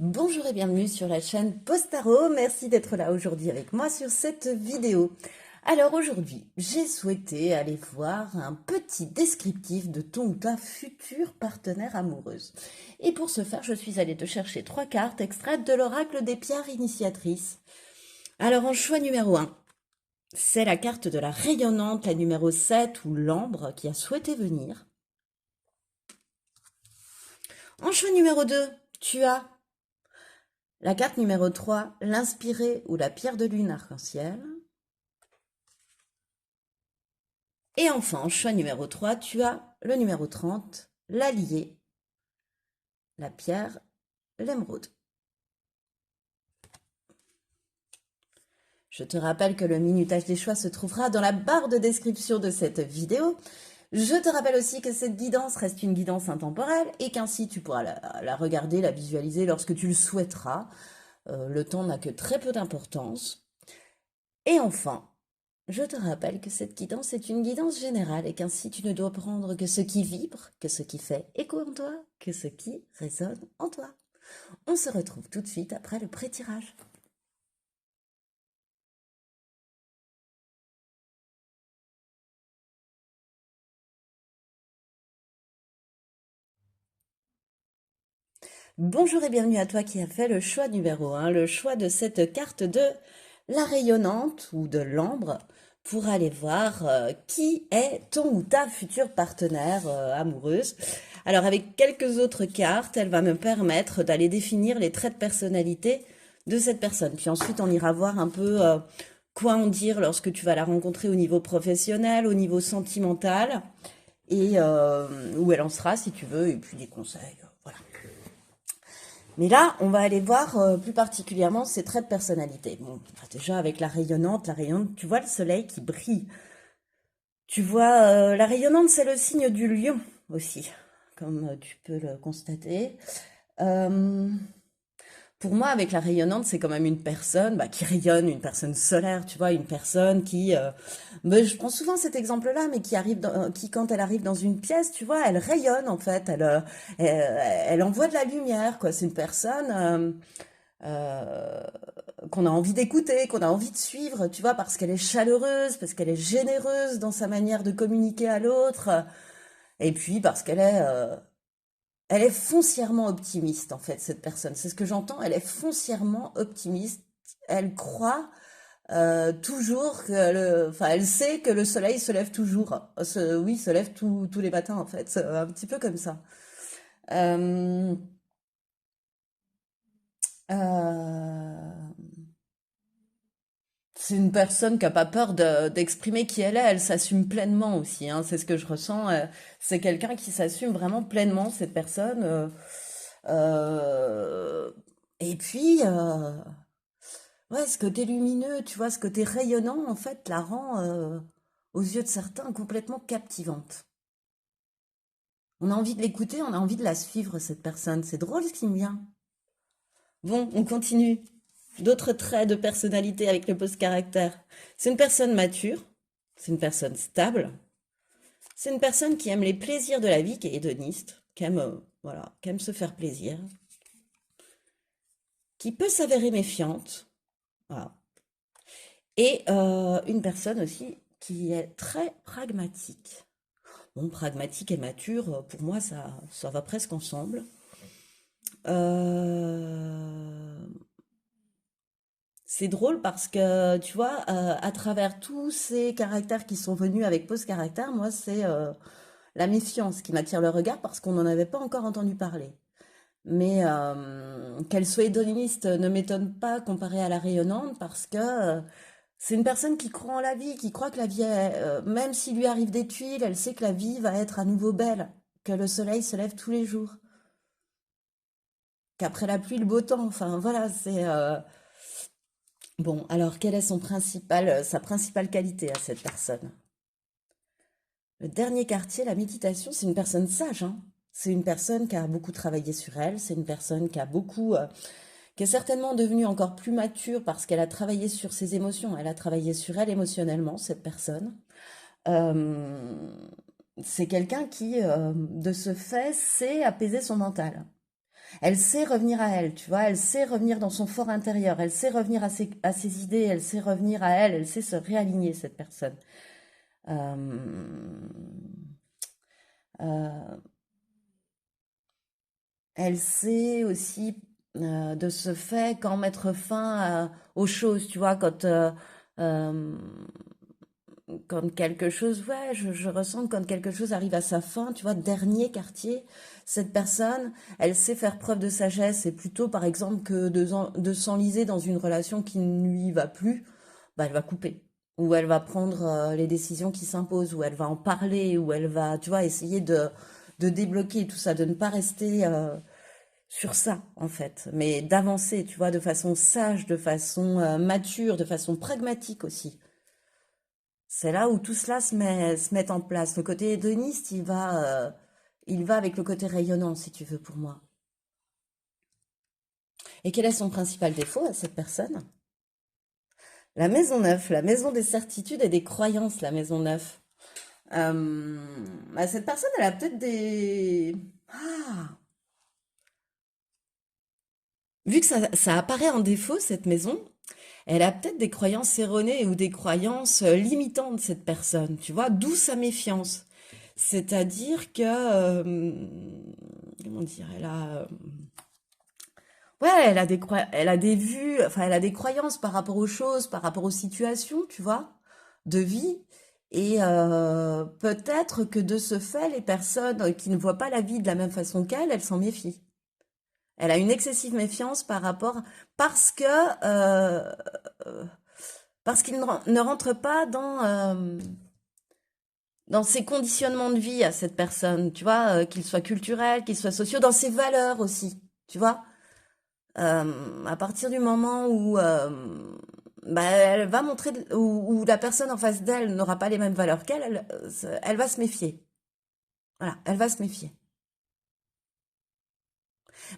Bonjour et bienvenue sur la chaîne Postaro. Merci d'être là aujourd'hui avec moi sur cette vidéo. Alors aujourd'hui, j'ai souhaité aller voir un petit descriptif de ton ou ta future partenaire amoureuse. Et pour ce faire, je suis allée te chercher 3 cartes extraites de l'oracle des pierres initiatrices. Alors en choix numéro 1, c'est la carte de la rayonnante, la numéro 7 ou l'ambre qui a souhaité venir. En choix numéro 2, tu as la carte numéro 3, l'inspiré ou la pierre de lune arc-en-ciel. Et enfin, en choix numéro 3, tu as le numéro 30, l'allié, la pierre, l'émeraude. Je te rappelle que le minutage des choix se trouvera dans la barre de description de cette vidéo. Je te rappelle aussi que cette guidance reste une guidance intemporelle et qu'ainsi tu pourras la regarder, la visualiser lorsque tu le souhaiteras. Le temps n'a que très peu d'importance. Et enfin, je te rappelle que cette guidance est une guidance générale et qu'ainsi tu ne dois prendre que ce qui vibre, que ce qui fait écho en toi, que ce qui résonne en toi. On se retrouve tout de suite après le pré-tirage. Bonjour et bienvenue à toi qui as fait le choix numéro 1, le choix de cette carte de la rayonnante ou de l'ambre pour aller voir qui est ton ou ta future partenaire amoureuse. Alors avec quelques autres cartes, elle va me permettre d'aller définir les traits de personnalité de cette personne. Puis ensuite, on ira voir un peu quoi en dire lorsque tu vas la rencontrer au niveau professionnel, au niveau sentimental, et où elle en sera si tu veux, et puis des conseils. Voilà. Mais là, on va aller voir plus particulièrement ses traits de personnalité. Bon, déjà avec la rayonnante, tu vois le soleil qui brille. Tu vois, la rayonnante, c'est le signe du lion aussi, comme tu peux le constater. Euh, pour moi, avec la rayonnante, c'est quand même une personne qui rayonne, une personne solaire, tu vois, une personne qui... je prends souvent cet exemple-là, mais qui, quand elle arrive dans une pièce, tu vois, elle rayonne en fait, elle envoie de la lumière, quoi. C'est une personne euh, qu'on a envie d'écouter, qu'on a envie de suivre, tu vois, parce qu'elle est chaleureuse, parce qu'elle est généreuse dans sa manière de communiquer à l'autre, et puis parce elle est foncièrement optimiste, en fait, cette personne. C'est ce que j'entends. Elle est foncièrement optimiste. Elle croit toujours enfin, elle sait que le soleil se lève toujours. Oui, se lève tous les matins, en fait. C'est un petit peu comme ça. Euh, euh, c'est une personne qui a pas peur d'exprimer qui elle est. Elle s'assume pleinement aussi, hein. C'est ce que je ressens. C'est quelqu'un qui s'assume vraiment pleinement, cette personne. Euh, et puis, ouais, ce côté lumineux, tu vois, ce côté rayonnant, en fait, la rend, aux yeux de certains, complètement captivante. On a envie de l'écouter, on a envie de la suivre, cette personne. C'est drôle ce qui me vient. Bon, on continue. D'autres traits de personnalité avec le post-caractère. C'est une personne mature, c'est une personne stable, c'est une personne qui aime les plaisirs de la vie, qui est hédoniste, voilà, qui aime se faire plaisir, qui peut s'avérer méfiante, voilà. Et une personne aussi qui est très pragmatique. Bon, pragmatique et mature, pour moi, ça va presque ensemble. Euh, C'est drôle parce que, tu vois, à travers tous ces caractères qui sont venus avec pose caractère, moi, c'est la méfiance qui m'attire le regard parce qu'on n'en avait pas encore entendu parler. Mais qu'elle soit hédoniste ne m'étonne pas comparée à la rayonnante parce que c'est une personne qui croit en la vie, qui croit que la vie est, même s'il lui arrive des tuiles, elle sait que la vie va être à nouveau belle, que le soleil se lève tous les jours, qu'après la pluie, le beau temps. Enfin, voilà, c'est... Bon, alors quelle est sa principale qualité à cette personne? Le dernier quartier, la méditation, c'est une personne sage, hein. C'est une personne qui a beaucoup travaillé sur elle, c'est une personne qui est certainement devenue encore plus mature parce qu'elle a travaillé sur ses émotions, elle a travaillé sur elle émotionnellement, cette personne. Euh, c'est quelqu'un qui, de ce fait, sait apaiser son mental. Elle sait revenir à elle, tu vois, elle sait revenir dans son fort intérieur, elle sait revenir à ses idées, elle sait revenir à elle sait se réaligner, cette personne. Euh, euh, Elle sait aussi de ce fait quand mettre fin aux choses, tu vois, euh, quand quelque chose, ouais, je ressens que quand quelque chose arrive à sa fin, tu vois, dernier quartier, cette personne, elle sait faire preuve de sagesse et plutôt, par exemple, que de s'enliser dans une relation qui ne lui va plus, bah, elle va couper. Ou elle va prendre les décisions qui s'imposent, ou elle va en parler, ou elle va, tu vois, essayer de débloquer tout ça, de ne pas rester sur ça, en fait, mais d'avancer, tu vois, de façon sage, de façon mature, de façon pragmatique aussi. C'est là où tout cela se met en place. Le côté hédoniste, il va avec le côté rayonnant, si tu veux, pour moi. Et quel est son principal défaut à cette personne? La maison neuve, la maison des certitudes et des croyances, la maison neuve. Euh, Cette personne, elle a peut-être des... Ah, vu que ça apparaît en défaut, cette maison, elle a peut-être des croyances erronées ou des croyances limitantes, cette personne, tu vois, d'où sa méfiance. C'est-à-dire que, comment dire, ouais, elle a des vues, enfin, elle a des croyances par rapport aux choses, par rapport aux situations, tu vois, de vie. Et peut-être que de ce fait, les personnes qui ne voient pas la vie de la même façon qu'elle, elles s'en méfient. Elle a une excessive méfiance par rapport, parce que, euh, parce qu'il ne rentre pas dans ses conditionnements de vie à cette personne, tu vois, qu'ils soient culturels, qu'ils soient sociaux, dans ses valeurs aussi, tu vois. À partir du moment où bah, elle va montrer, où la personne en face d'elle n'aura pas les mêmes valeurs qu'elle, elle va se méfier. Voilà, elle va se méfier.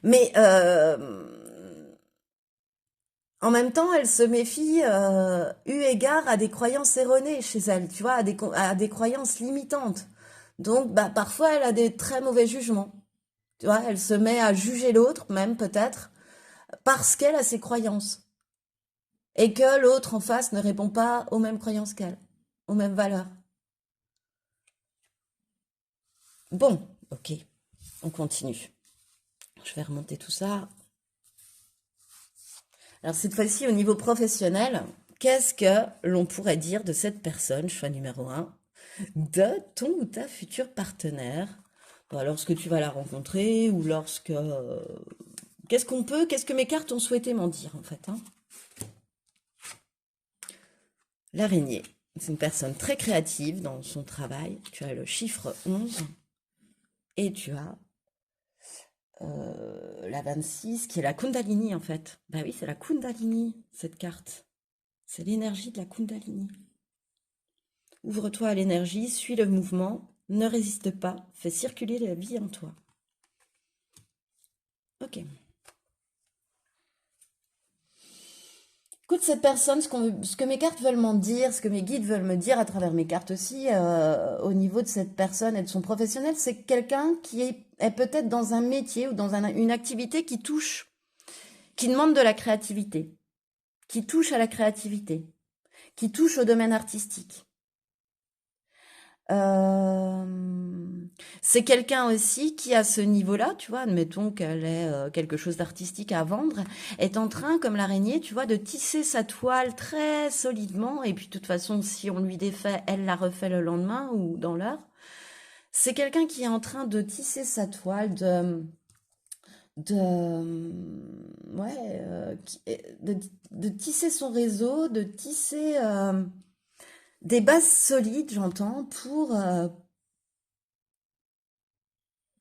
Mais en même temps, elle se méfie eu égard à des croyances erronées chez elle, tu vois, à des croyances limitantes. Donc, bah, parfois, elle a des très mauvais jugements. Tu vois, elle se met à juger l'autre, même peut-être, parce qu'elle a ses croyances. Et que l'autre en face ne répond pas aux mêmes croyances qu'elle, aux mêmes valeurs. Bon, ok, on continue. Je vais remonter tout ça. Alors cette fois-ci, au niveau professionnel, qu'est-ce que l'on pourrait dire de cette personne, choix numéro un, de ton ou ta future partenaire, bah, lorsque tu vas la rencontrer ou lorsque... qu'est-ce que mes cartes ont souhaité m'en dire en fait, hein. L'araignée, c'est une personne très créative dans son travail. Tu as le chiffre 11 et tu as la 26 qui est la Kundalini en fait. Bah oui, c'est la Kundalini, cette carte. C'est l'énergie de la Kundalini. Ouvre-toi à l'énergie, suis le mouvement, ne résiste pas, fais circuler la vie en toi. Ok. Écoute, cette personne, ce que mes cartes veulent m'en dire, ce que mes guides veulent me dire à travers mes cartes aussi, au niveau de cette personne et de son professionnel, c'est quelqu'un est peut-être dans un métier ou dans une activité qui demande de la créativité, qui touche à la créativité, qui touche au domaine artistique. C'est quelqu'un aussi qui, à ce niveau-là, tu vois, admettons qu'elle ait quelque chose d'artistique à vendre, est en train, comme l'araignée, tu vois, de tisser sa toile très solidement. Et puis, de toute façon, si on lui défait, elle la refait le lendemain ou dans l'heure. C'est quelqu'un qui est en train de tisser sa toile, ouais, de tisser son réseau, de tisser des bases solides, j'entends,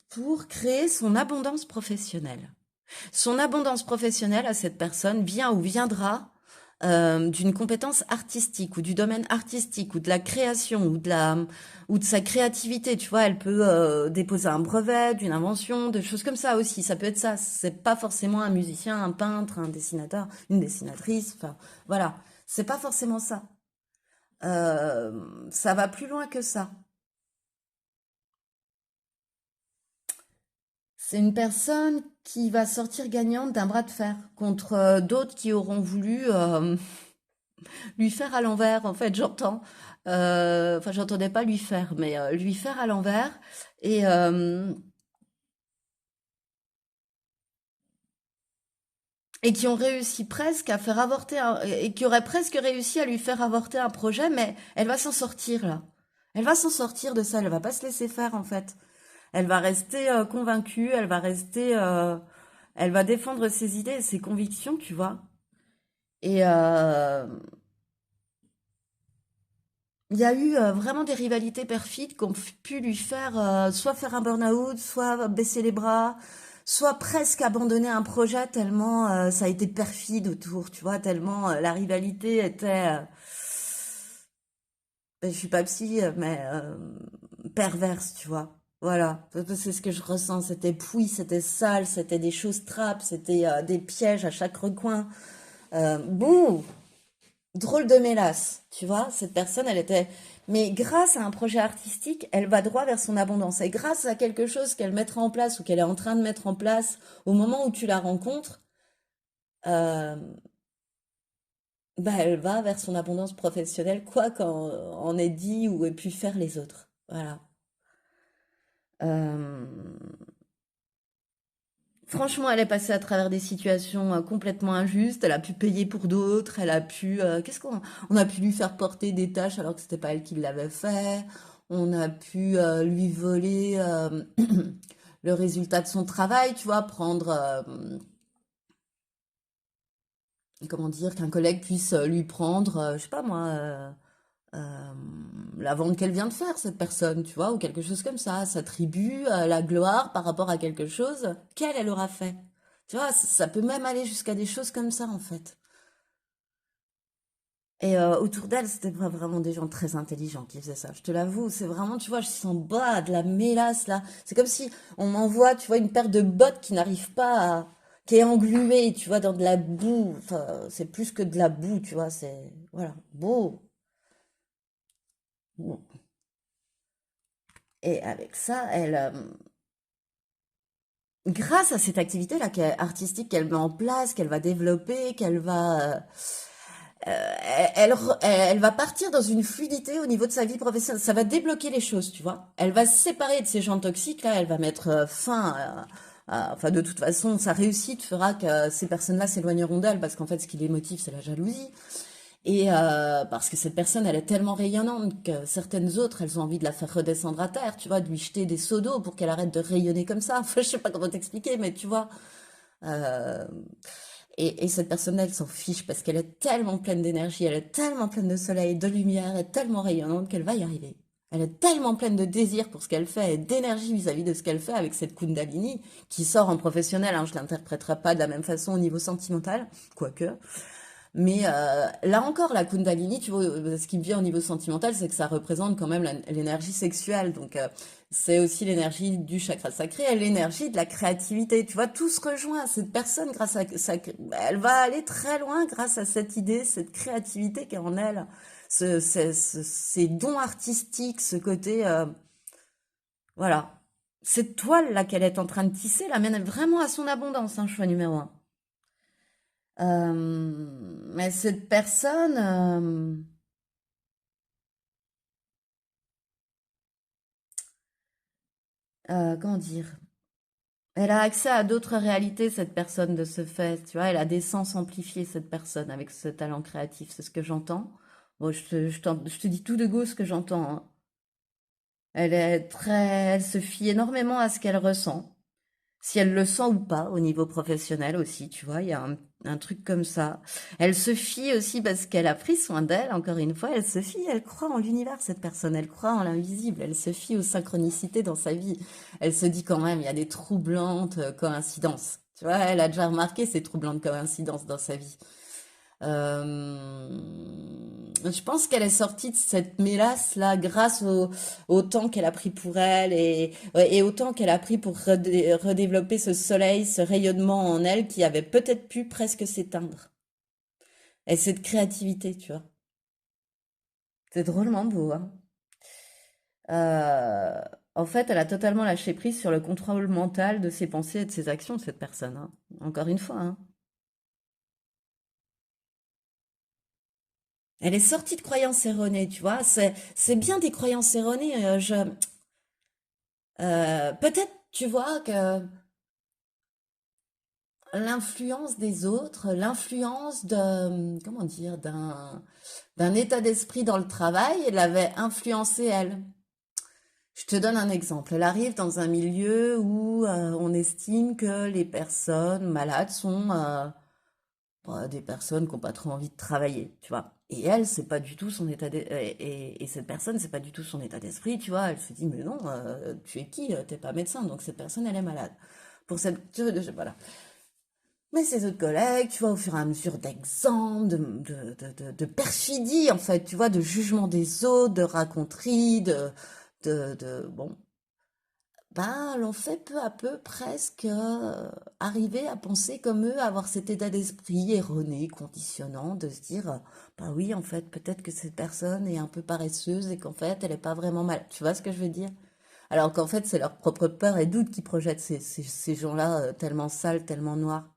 pour créer son abondance professionnelle. Son abondance professionnelle à cette personne vient ou viendra d'une compétence artistique ou du domaine artistique ou de la création ou de sa créativité. Tu vois, elle peut déposer un brevet d'une invention, des choses comme ça aussi. Ça peut être ça. C'est pas forcément un musicien, un peintre, un dessinateur, une dessinatrice. Enfin, voilà. C'est pas forcément ça. Ça va plus loin que ça. C'est une personne qui va sortir gagnante d'un bras de fer contre d'autres qui auront voulu lui faire à l'envers. En fait, j'entends. Enfin, j'entendais pas lui faire, mais lui faire à l'envers. Et, euh, et qui ont réussi presque à faire avorter et qui auraient presque réussi à lui faire avorter un projet, mais elle va s'en sortir là. Elle va s'en sortir de ça, elle va pas se laisser faire en fait. Elle va rester convaincue, elle va défendre ses idées et ses convictions, tu vois. Et il y a eu vraiment des rivalités perfides qui ont pu lui faire soit faire un burn-out, soit baisser les bras, soit presque abandonner un projet tellement ça a été perfide autour, tu vois, tellement la rivalité était, je suis pas psy, mais perverse, tu vois. Voilà, c'est ce que je ressens. C'était pouille, c'était sale, c'était des choses trappes, c'était des pièges à chaque recoin. Bon, drôle de mélasse, tu vois, cette personne, elle était... Mais grâce à un projet artistique, elle va droit vers son abondance. Et grâce à quelque chose qu'elle mettra en place ou qu'elle est en train de mettre en place au moment où tu la rencontres, euh, bah, elle va vers son abondance professionnelle, quoi qu'en en ait dit ou aient pu faire les autres. Voilà. Euh, Franchement, elle est passée à travers des situations complètement injustes. Elle a pu payer pour d'autres. Elle a pu, qu'est-ce qu'on, on a pu lui faire porter des tâches alors que c'était pas elle qui l'avait fait. On a pu lui voler le résultat de son travail, tu vois, prendre, comment dire, qu'un collègue puisse lui prendre, je sais pas moi, euh, la vente qu'elle vient de faire, cette personne, tu vois, ou quelque chose comme ça, s'attribue la gloire par rapport à quelque chose qu'elle, elle aura fait. Tu vois, ça peut même aller jusqu'à des choses comme ça, en fait. Et autour d'elle, c'était pas vraiment des gens très intelligents qui faisaient ça. Je te l'avoue, c'est vraiment, tu vois, je sens bas de la mélasse là. C'est comme si on m'envoie, tu vois, une paire de bottes qui n'arrive pas à, qui est engluée, tu vois, dans de la boue. Enfin, c'est plus que de la boue, tu vois. C'est, voilà, beau. Bon. Et avec ça, grâce à cette activité-là artistique qu'elle met en place, qu'elle va développer, elle va partir dans une fluidité au niveau de sa vie professionnelle. Ça va débloquer les choses, tu vois. Elle va se séparer de ces gens toxiques, là. Elle va mettre fin enfin, de toute façon, sa réussite fera que ces personnes-là s'éloigneront d'elle parce qu'en fait, ce qui les motive, c'est la jalousie. Et parce que cette personne, elle est tellement rayonnante que certaines autres, elles ont envie de la faire redescendre à terre, tu vois, de lui jeter des seaux d'eau pour qu'elle arrête de rayonner comme ça. Enfin, je sais pas comment t'expliquer, mais tu vois. Euh, et cette personne, elle s'en fiche parce qu'elle est tellement pleine d'énergie, elle est tellement pleine de soleil, de lumière, elle est tellement rayonnante qu'elle va y arriver. Elle est tellement pleine de désir pour ce qu'elle fait et d'énergie vis-à-vis de ce qu'elle fait avec cette Kundalini qui sort en professionnel. Hein, je l'interpréterai pas de la même façon au niveau sentimental, quoique. Mais là encore, la Kundalini, tu vois, ce qui me vient au niveau sentimental, c'est que ça représente quand même l'énergie sexuelle. Donc, c'est aussi l'énergie du chakra sacré et l'énergie de la créativité. Tu vois, tout se rejoint. Cette personne, grâce à sa, elle va aller très loin grâce à cette idée, cette créativité qui est en elle, ces dons artistiques, ce côté, voilà. Cette toile là qu'elle est en train de tisser l'amène vraiment à son abondance, hein, choix numéro un. Mais cette personne, comment dire? Elle a accès à d'autres réalités, cette personne, de ce fait. Tu vois, elle a des sens amplifiés, cette personne, avec ce talent créatif. C'est ce que j'entends. Bon, je te dis tout de go ce que j'entends, hein. Elle se fie énormément à ce qu'elle ressent. Si elle le sent ou pas au niveau professionnel aussi, tu vois, il y a un truc comme ça. Elle se fie aussi parce qu'elle a pris soin d'elle, encore une fois, elle se fie, elle croit en l'univers, cette personne, elle croit en l'invisible, elle se fie aux synchronicités dans sa vie. Elle se dit quand même, il y a des troublantes coïncidences. Tu vois, elle a déjà remarqué ces troublantes coïncidences dans sa vie. Je pense qu'elle est sortie de cette mélasse-là grâce au temps qu'elle a pris pour elle et au temps qu'elle a pris pour redévelopper ce soleil, ce rayonnement en elle qui avait peut-être pu presque s'éteindre. Et cette créativité, tu vois. C'est drôlement beau, hein. En fait, elle a totalement lâché prise sur le contrôle mental de ses pensées et de ses actions, cette personne, hein. Encore une fois, hein. Elle est sortie de croyances erronées, tu vois. C'est bien des croyances erronées. Peut-être, tu vois, que l'influence des autres, l'influence de, comment dire, d'un état d'esprit dans le travail, elle avait influencé elle. Je te donne un exemple. Elle arrive dans un milieu où on estime que les personnes malades sont des personnes qui n'ont pas trop envie de travailler, tu vois. Et elle, c'est pas du tout son et cette personne, c'est pas du tout son état d'esprit, tu vois. Elle se dit, mais non, tu es qui? T'es pas médecin, donc cette personne, elle est malade. Pour cette, voilà. Mais ses autres collègues, tu vois, au fur et à mesure d'exemples, de perfidie, en fait, tu vois, de jugement des autres, de raconterie, bon, ben, l'ont fait peu à peu presque arriver à penser comme eux, à avoir cet état d'esprit erroné, conditionnant, de se dire, bah oui, en fait, peut-être que cette personne est un peu paresseuse et qu'en fait, elle est pas vraiment mal. Tu vois ce que je veux dire? Alors qu'en fait, c'est leur propre peur et doute qui projettent ces gens-là tellement sales, tellement noirs.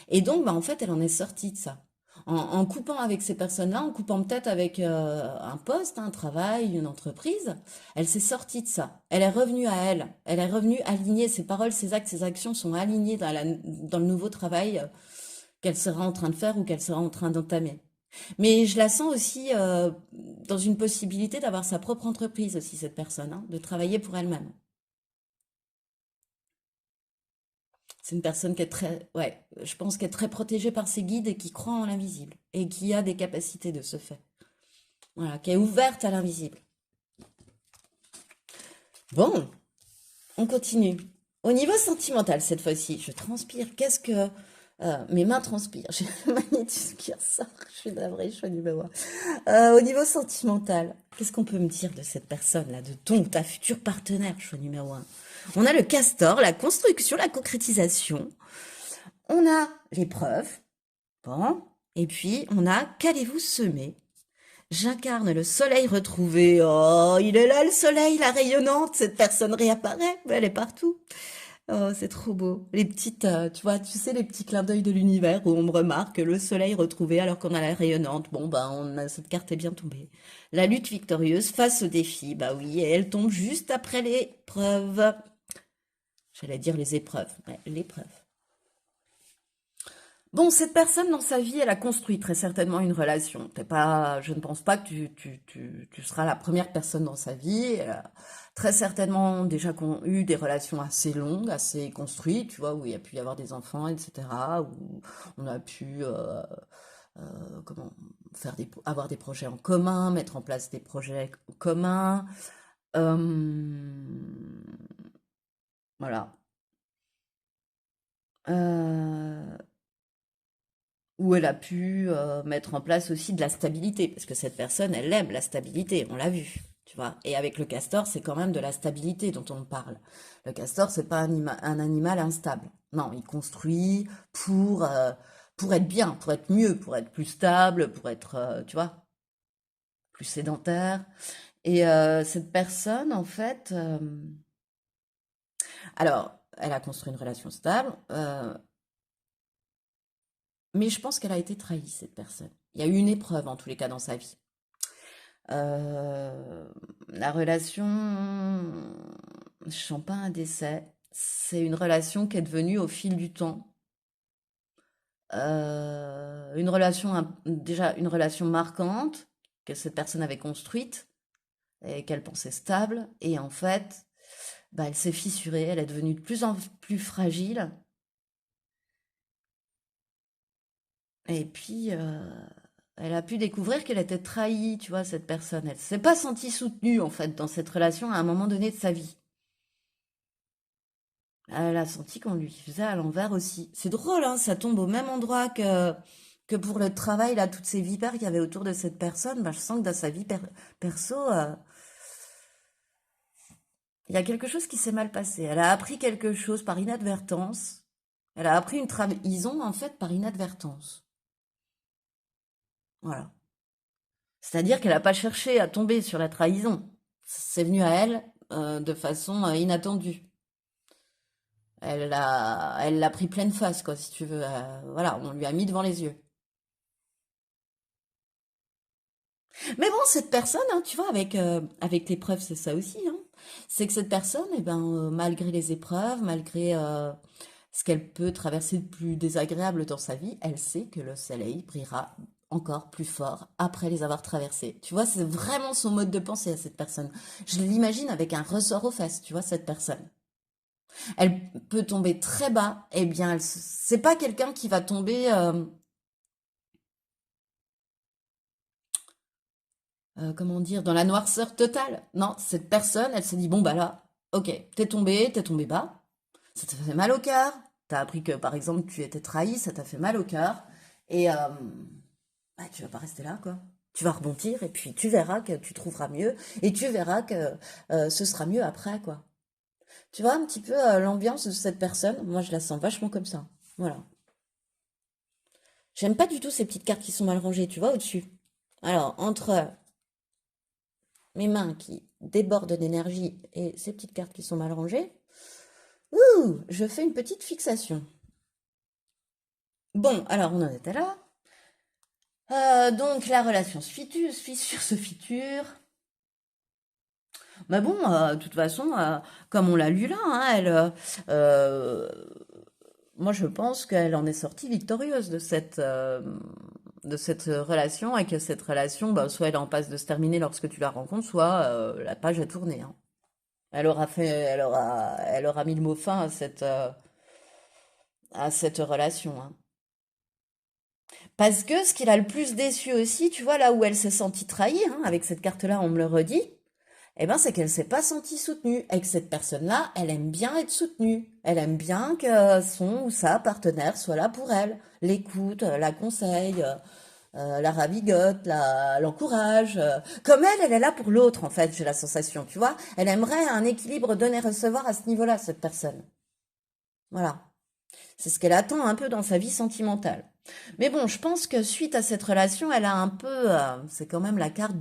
Et donc, bah, en fait, elle en est sortie de ça. En coupant avec ces personnes-là, en coupant peut-être avec un poste, un travail, une entreprise, elle s'est sortie de ça. Elle est revenue à elle. Elle est revenue alignée. Ses paroles, ses actes, ses actions sont alignés dans le nouveau travail qu'elle sera en train de faire ou qu'elle sera en train d'entamer. Mais je la sens aussi dans une possibilité d'avoir sa propre entreprise aussi, cette personne, hein, de travailler pour elle-même. C'est une personne qui est très, ouais, je pense qu'elle est très protégée par ses guides et qui croit en l'invisible et qui a des capacités de ce fait. Voilà, qui est ouverte à l'invisible. Bon, on continue. Au niveau sentimental, cette fois-ci, je transpire. Qu'est-ce que... mes mains transpirent. J'ai le magnétisme qui ressort. Je suis navrée, choix numéro un. Au niveau sentimental, qu'est-ce qu'on peut me dire de cette personne-là, de ton ou ta future partenaire, choix numéro un? On a le castor, la construction, la concrétisation. On a les preuves. Bon. Et puis, on a qu'allez-vous semer? J'incarne le soleil retrouvé. Oh, il est là le soleil, la rayonnante. Cette personne réapparaît, mais elle est partout. Oh, c'est trop beau. Les petites, tu vois, tu sais, les petits clins d'œil de l'univers où on me remarque le soleil retrouvé alors qu'on a la rayonnante. Bon, bah, cette carte est bien tombée. La lutte victorieuse face au défi. Bah oui, et elle tombe juste après l'épreuve. J'allais dire les épreuves. Ouais, l'épreuve. Bon, cette personne dans sa vie, elle a construit très certainement une relation. T'es pas, je ne pense pas que tu seras la première personne dans sa vie. Elle a très certainement déjà eu des relations assez longues, assez construites, tu vois, où il y a pu y avoir des enfants, etc., où on a pu comment avoir des projets en commun, mettre en place des projets communs. Euh, voilà. Euh, où elle a pu mettre en place aussi de la stabilité, parce que cette personne, elle aime la stabilité, on l'a vu, tu vois. Et avec le castor, c'est quand même de la stabilité dont on parle. Le castor, c'est pas un animal instable. Non, il construit pour être bien, pour être mieux, pour être plus stable, pour être, tu vois, plus sédentaire. Et cette personne, en fait, alors, elle a construit une relation stable, mais je pense qu'elle a été trahie, cette personne. Il y a eu une épreuve, en tous les cas, dans sa vie. La relation, je sens pas un décès. C'est une relation qui est devenue au fil du temps. Une relation, déjà une relation marquante que cette personne avait construite et qu'elle pensait stable. Et en fait, bah, elle s'est fissurée, elle est devenue de plus en plus fragile. Et puis, elle a pu découvrir qu'elle était trahie, tu vois, cette personne. Elle s'est pas sentie soutenue, en fait, dans cette relation à un moment donné de sa vie. Elle a senti qu'on lui faisait à l'envers aussi. C'est drôle, hein, ça tombe au même endroit que pour le travail, là, toutes ces vipères qu'il y avait autour de cette personne. Bah, je sens que dans sa vie perso, il y a quelque chose qui s'est mal passé. Elle a appris quelque chose par inadvertance. Elle a appris une trahison, en fait, par inadvertance. Voilà. C'est-à-dire qu'elle n'a pas cherché à tomber sur la trahison. C'est venu à elle de façon inattendue. Elle l'a pris pleine face, quoi, si tu veux. Voilà, on lui a mis devant les yeux. Mais bon, cette personne, hein, tu vois, avec l'épreuve, c'est ça aussi, hein. C'est que cette personne, eh ben, malgré les épreuves, malgré ce qu'elle peut traverser de plus désagréable dans sa vie, elle sait que le soleil brillera encore plus fort après les avoir traversées. Tu vois, c'est vraiment son mode de pensée à cette personne. Je l'imagine avec un ressort aux fesses, tu vois, cette personne. Elle peut tomber très bas, eh bien, c'est pas quelqu'un qui va tomber, comment dire, dans la noirceur totale. Non, cette personne, elle s'est dit, bon, bah là, ok, t'es tombé bas, ça t'a fait mal au cœur, t'as appris que, par exemple, tu étais trahi, ça t'a fait mal au cœur, et bah, tu vas pas rester là, quoi. Tu vas rebondir, et puis tu verras que tu trouveras mieux, et tu verras que ce sera mieux après, quoi. Tu vois un petit peu l'ambiance de cette personne, moi je la sens vachement comme ça. Voilà. J'aime pas du tout ces petites cartes qui sont mal rangées, tu vois, au-dessus. Alors, entre mes mains qui débordent d'énergie et ces petites cartes qui sont mal rangées, je fais une petite fixation. Bon, alors on en était là. Donc la relation fissure se fiture. Mais bon, de toute façon, comme on l'a lu là, hein, euh, moi je pense qu'elle en est sortie victorieuse de cette relation et que cette relation, bah, soit elle est en passe de se terminer lorsque tu la rencontres, soit la page a tourné, hein. Elle aura mis le mot fin à cette relation, hein. Parce que ce qui l'a le plus déçu aussi, tu vois, là où elle s'est sentie trahie, hein, avec cette carte-là, on me le redit, eh ben, c'est qu'elle s'est pas sentie soutenue. Et que cette personne-là, elle aime bien être soutenue. Elle aime bien que son ou sa partenaire soit là pour elle. L'écoute, la conseille, la ravigote, l'encourage. Comme elle est là pour l'autre, en fait, j'ai la sensation, tu vois. Elle aimerait un équilibre donner-recevoir à ce niveau-là, cette personne. Voilà. C'est ce qu'elle attend un peu dans sa vie sentimentale. Mais bon, je pense que suite à cette relation, elle a un peu, c'est quand même la carte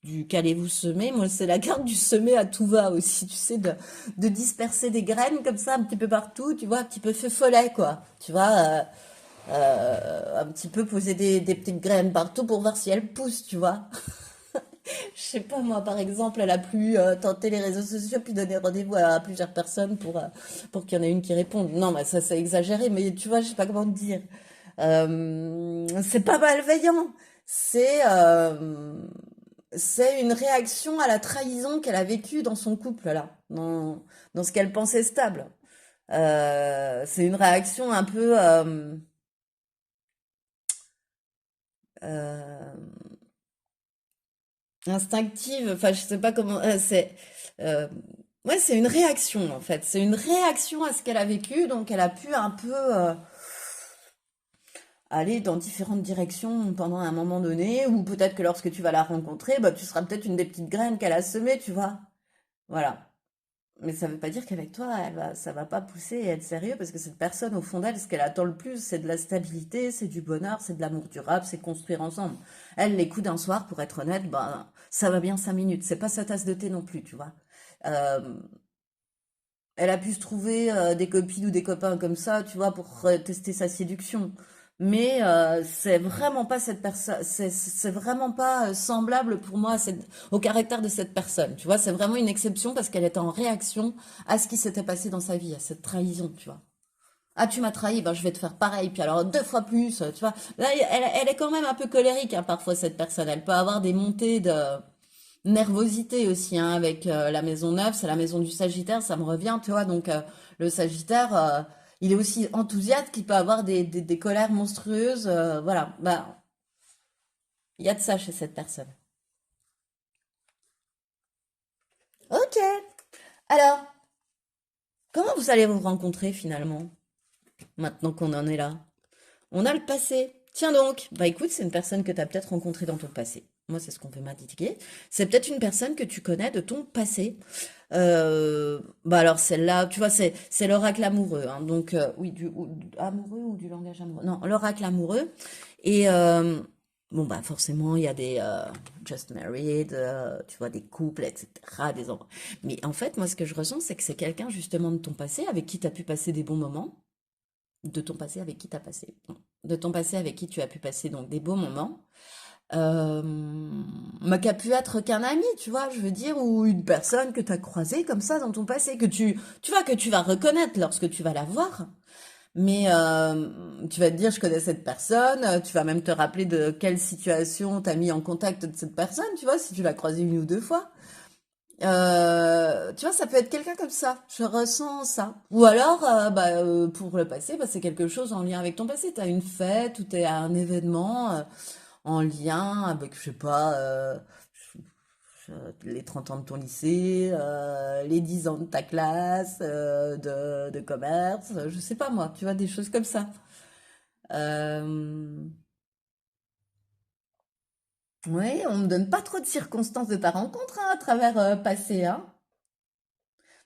du qu'allez-vous semer. Moi, c'est la carte du semer à tout va aussi, tu sais, de disperser des graines comme ça un petit peu partout, tu vois, un petit peu feu follet, quoi. Tu vois, un petit peu poser des petites graines partout pour voir si elles poussent, tu vois. Je sais pas, moi, par exemple, elle a pu tenter les réseaux sociaux puis donner rendez-vous à plusieurs personnes pour qu'il y en ait une qui réponde. Non, mais ça, c'est exagéré, mais tu vois, je sais pas comment te dire. C'est pas malveillant. C'est c'est une réaction à la trahison qu'elle a vécue dans son couple, là, dans ce qu'elle pensait stable. C'est une réaction un peu euh, instinctive. Enfin, je sais pas comment. Euh, ouais, c'est une réaction en fait. C'est une réaction à ce qu'elle a vécu, donc elle a pu un peu aller dans différentes directions pendant un moment donné, ou peut-être que lorsque tu vas la rencontrer, bah, tu seras peut-être une des petites graines qu'elle a semées, tu vois. Voilà. Mais ça veut pas dire qu'avec toi, ça va pas pousser et être sérieux, parce que cette personne, au fond d'elle, ce qu'elle attend le plus, c'est de la stabilité, c'est du bonheur, c'est de l'amour durable, c'est construire ensemble. Elle, les coups d'un soir, pour être honnête, bah, ça va bien 5 minutes. C'est pas sa tasse de thé non plus, tu vois. Euh, Elle a pu se trouver des copines ou des copains comme ça, tu vois, pour tester sa séduction. Mais c'est vraiment pas cette personne, c'est vraiment pas semblable pour moi au caractère de cette personne. Tu vois, c'est vraiment une exception parce qu'elle était en réaction à ce qui s'était passé dans sa vie, à cette trahison, tu vois. Ah, tu m'as trahi, ben je vais te faire pareil, puis alors 2 fois plus, tu vois. Là, elle est quand même un peu colérique, hein, parfois, cette personne. Elle peut avoir des montées de nervosité aussi, hein, avec la maison 9, c'est la maison du Sagittaire, ça me revient, tu vois. Donc, le Sagittaire, il est aussi enthousiaste qu'il peut avoir des colères monstrueuses. Voilà, bah, il y a de ça chez cette personne. Ok, alors, comment vous allez vous rencontrer finalement, maintenant qu'on en est là? On a le passé. Tiens donc, bah écoute, c'est une personne que tu as peut-être rencontrée dans ton passé. Moi, c'est ce qu'on peut m'indiquer. C'est peut-être une personne que tu connais de ton passé. Bah alors celle-là, tu vois, c'est l'oracle amoureux, hein. Donc oui, amoureux ou du langage amoureux. Non, l'oracle amoureux. Et bon, bah forcément, il y a des just married, tu vois, des couples, etc., des enfants. Mais en fait, moi, ce que je ressens, c'est que c'est quelqu'un justement de ton passé avec qui tu as pu passer des bons moments, de ton passé avec qui tu as passé, non, de ton passé avec qui tu as pu passer donc des beaux moments, mais qui a pu être qu'un ami, tu vois, je veux dire, ou une personne que tu as croisée comme ça dans ton passé, tu vois, que tu vas reconnaître lorsque tu vas la voir. Mais tu vas te dire, je connais cette personne, tu vas même te rappeler de quelle situation t'as mis en contact de cette personne, tu vois, si tu l'as croisée une ou deux fois. Tu vois, ça peut être quelqu'un comme ça. Je ressens ça. Ou alors, pour le passé, bah, c'est quelque chose en lien avec ton passé. T'as une fête ou t'es à un événement en lien avec, je sais pas, les 30 ans de ton lycée, les 10 ans de ta classe de commerce, je sais pas moi, tu vois, des choses comme ça. Euh, ouais, on me donne pas trop de circonstances de ta rencontre hein, à travers passé, hein.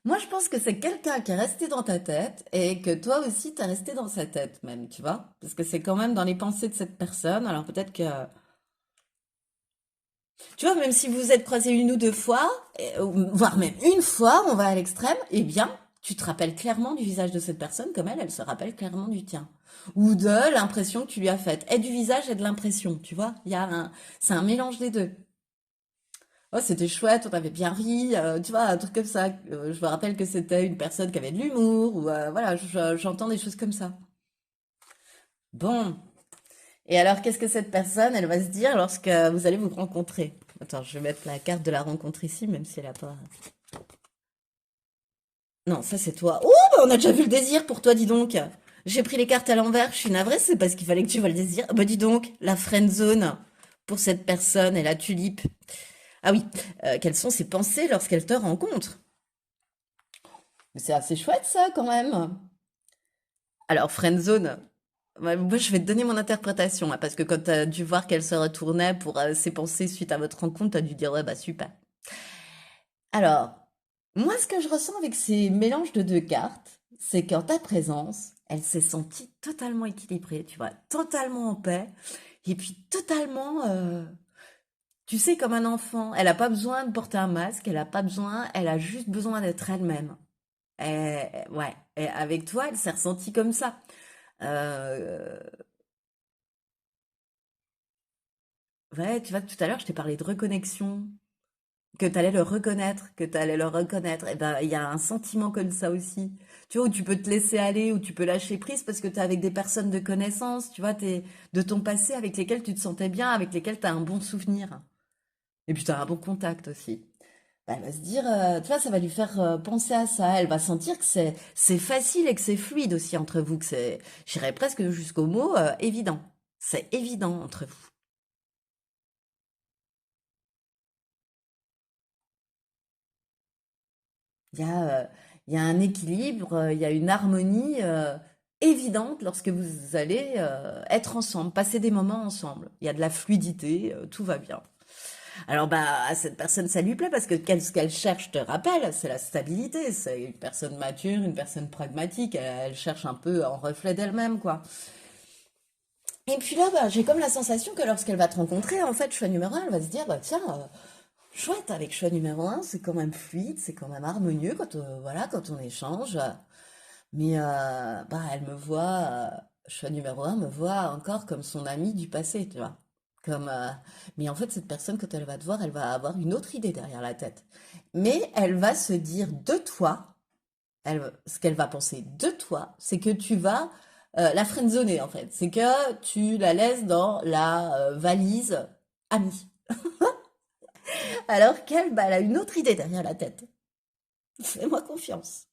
Moi, je pense que c'est quelqu'un qui est resté dans ta tête et que toi aussi, t'es resté dans sa tête même, tu vois. Parce que c'est quand même dans les pensées de cette personne. Alors peut-être que, tu vois, même si vous êtes croisés une ou deux fois, voire même une fois, on va à l'extrême, eh bien, tu te rappelles clairement du visage de cette personne comme elle se rappelle clairement du tien. Ou de l'impression que tu lui as faite. Et du visage et de l'impression, tu vois. C'est un mélange des deux. Oh, c'était chouette, on avait bien ri, tu vois, un truc comme ça. Je me rappelle que c'était une personne qui avait de l'humour, ou voilà, j'entends des choses comme ça. Bon. Et alors, qu'est-ce que cette personne, elle va se dire lorsque vous allez vous rencontrer? Attends, je vais mettre la carte de la rencontre ici, même si elle a pas. Non, ça c'est toi. Oh, bah, on a déjà vu le désir pour toi, dis donc. J'ai pris les cartes à l'envers, je suis navrée, c'est parce qu'il fallait que tu vois le désir. Bah dis donc, la friend zone pour cette personne et la tulipe. Ah oui, quelles sont ses pensées lorsqu'elle te rencontre? Mais c'est assez chouette ça quand même. Alors, friend zone, ouais, moi je vais te donner mon interprétation, hein, parce que quand tu as dû voir qu'elle se retournait pour ses pensées suite à votre rencontre, tu as dû dire ouais bah super. Alors, moi, ce que je ressens avec ces mélanges de deux cartes, c'est qu'en ta présence, elle s'est sentie totalement équilibrée, tu vois, totalement en paix, et puis totalement, tu sais, comme un enfant. Elle n'a pas besoin de porter un masque, elle n'a pas besoin, elle a juste besoin d'être elle-même. Ouais, et avec toi, elle s'est ressentie comme ça. Euh, ouais, tu vois, tout à l'heure, je t'ai parlé de reconnexion. Que tu allais le reconnaître, que tu allais le reconnaître, et ben il y a un sentiment comme ça aussi. Tu vois, où tu peux te laisser aller, où tu peux lâcher prise parce que tu es avec des personnes de connaissance, tu vois, t'es de ton passé avec lesquelles tu te sentais bien, avec lesquelles tu as un bon souvenir. Et puis tu as un bon contact aussi. Bah, elle va se dire, tu vois, ça va lui faire penser à ça. Elle va sentir que c'est facile et que c'est fluide aussi entre vous, que c'est, j'irais presque jusqu'au mot évident. C'est évident entre vous. Il y a, il y a un équilibre, il y a une harmonie évidente lorsque vous allez être ensemble, passer des moments ensemble. Il y a de la fluidité, tout va bien. Alors bah à cette personne ça lui plaît parce que ce qu'elle cherche, je te rappelle, c'est la stabilité. C'est une personne mature, une personne pragmatique. Elle cherche un peu en reflet d'elle-même quoi. Et puis là bah, j'ai comme la sensation que lorsqu'elle va te rencontrer, en fait choix numéro un, elle va se dire bah tiens chouette, avec choix numéro un, c'est quand même fluide, c'est quand même harmonieux quand, voilà, quand on échange. Mais bah, elle me voit, choix numéro un, me voit encore comme son amie du passé, tu vois. Comme, mais en fait, cette personne, quand elle va te voir, elle va avoir une autre idée derrière la tête. Mais elle va se dire de toi, ce qu'elle va penser de toi, c'est que tu vas la friendzoner, en fait. C'est que tu la laisses dans la valise amie. Alors qu'elle, bah, elle a une autre idée derrière la tête. Fais-moi confiance.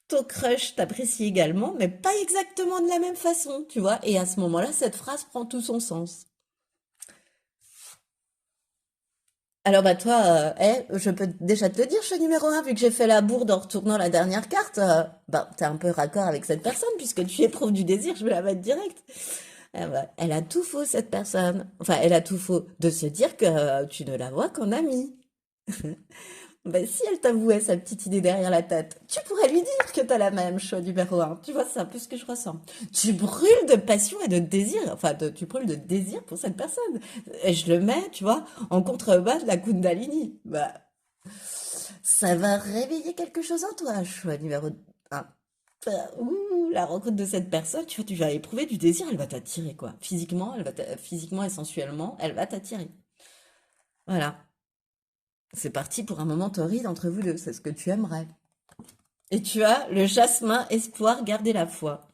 Ton crush t'apprécie également, mais pas exactement de la même façon, tu vois. Et à ce moment-là, cette phrase prend tout son sens. Alors bah toi, je peux déjà te le dire, choix numéro un, vu que j'ai fait la bourde en retournant la dernière carte, bah t'es un peu raccord avec cette personne, puisque tu éprouves du désir, je vais la mettre direct. Bah, elle a tout faux, cette personne. Enfin, elle a tout faux de se dire que tu ne la vois qu'en amie. Ben, si elle t'avouait sa petite idée derrière la tête, tu pourrais lui dire que t'as la même, choix numéro un. Tu vois, c'est un peu ce que je ressens. Tu brûles de passion et de désir, enfin, tu brûles de désir pour cette personne. Et je le mets, tu vois, en contrebas de la Kundalini. Bah, ça va réveiller quelque chose en toi, choix numéro un. Ouh, la rencontre de cette personne, tu vois, tu vas éprouver du désir, elle va t'attirer, quoi. Physiquement, physiquement et sensuellement, elle va t'attirer. Voilà. C'est parti pour un moment torride entre vous deux, c'est ce que tu aimerais. Et tu as le jasmin, espoir, garder la foi.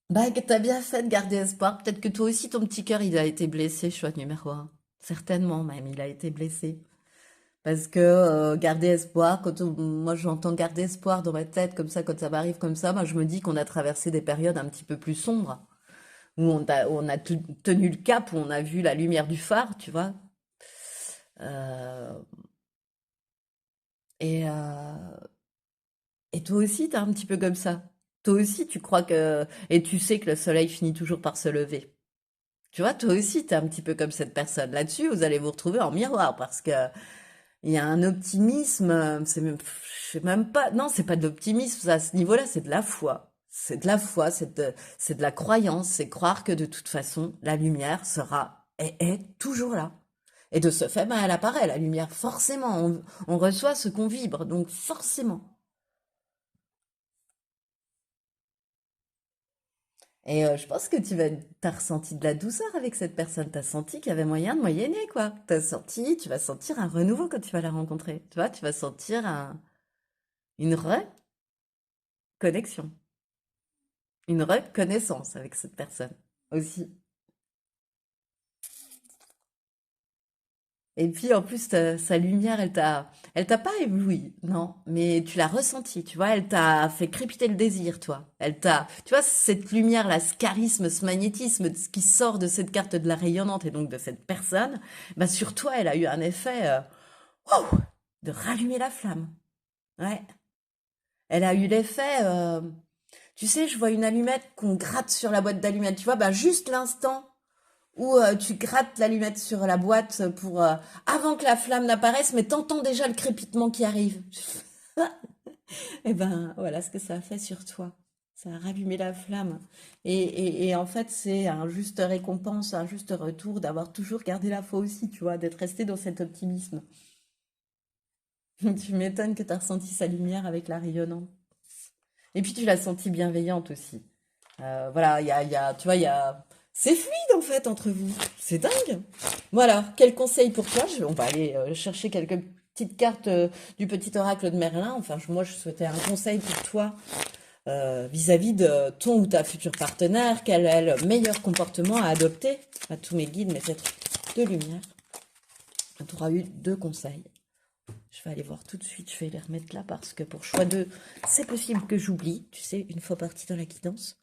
Bah, que t'as bien fait de garder espoir. Peut-être que toi aussi, ton petit cœur, il a été blessé, choix numéro un. Certainement même, il a été blessé. Parce que garder espoir, moi j'entends garder espoir dans ma tête, comme ça, quand ça m'arrive comme ça, moi je me dis qu'on a traversé des périodes un petit peu plus sombres, où on a tenu le cap, où on a vu la lumière du phare, tu vois. Euh, et, et toi aussi, t'es un petit peu comme ça. Toi aussi, tu crois que... Et tu sais que le soleil finit toujours par se lever. Tu vois, toi aussi, t'es un petit peu comme cette personne. Là-dessus, vous allez vous retrouver en miroir parce que il y a un optimisme, c'est même, je sais même pas, non, c'est pas de l'optimisme, ça, à ce niveau-là, c'est de la foi. C'est de la foi, c'est de la croyance, c'est croire que de toute façon, la lumière sera et est toujours là. Et de ce fait, ben, elle apparaît, la lumière, forcément. On reçoit ce qu'on vibre, donc forcément. Et je pense que t'as ressenti de la douceur avec cette personne. T'as senti qu'il y avait moyen de moyenner, quoi. Tu vas sentir un renouveau quand tu vas la rencontrer. Tu vois, tu vas sentir une reconnexion, une reconnaissance avec cette personne aussi. Et puis en plus, sa lumière, elle t'a pas ébloui, non, mais tu l'as ressenti, tu vois, elle t'a fait crépiter le désir, toi. Tu vois, cette lumière-là, ce charisme, ce magnétisme, ce qui sort de cette carte de la rayonnante et donc de cette personne, bah sur toi, elle a eu un effet, wow, de rallumer la flamme. Ouais. Elle a eu l'effet, tu sais, je vois une allumette qu'on gratte sur la boîte d'allumettes, tu vois, bah juste l'instant où tu grattes l'allumette sur la boîte pour avant que la flamme n'apparaisse, mais t'entends déjà le crépitement qui arrive. Et ben voilà ce que ça a fait sur toi. Ça a rallumé la flamme. Et en fait, c'est un juste récompense, un juste retour d'avoir toujours gardé la foi aussi, tu vois, d'être resté dans cet optimisme. Tu m'étonnes que tu as ressenti sa lumière avec la rayonnante. Et puis tu l'as sentie bienveillante aussi. Voilà, tu vois, c'est fluide en fait entre vous. C'est dingue. Voilà, quel conseil pour toi? On va aller chercher quelques petites cartes du petit oracle de Merlin. Enfin, moi, je souhaitais un conseil pour toi vis-à-vis de ton ou ta future partenaire. Quel est le meilleur comportement à adopter? À tous mes guides, mes êtres de lumière. Tu auras eu deux conseils. Je vais aller voir tout de suite. Je vais les remettre là parce que pour choix 2, c'est possible que j'oublie. Tu sais, une fois partie dans la guidance.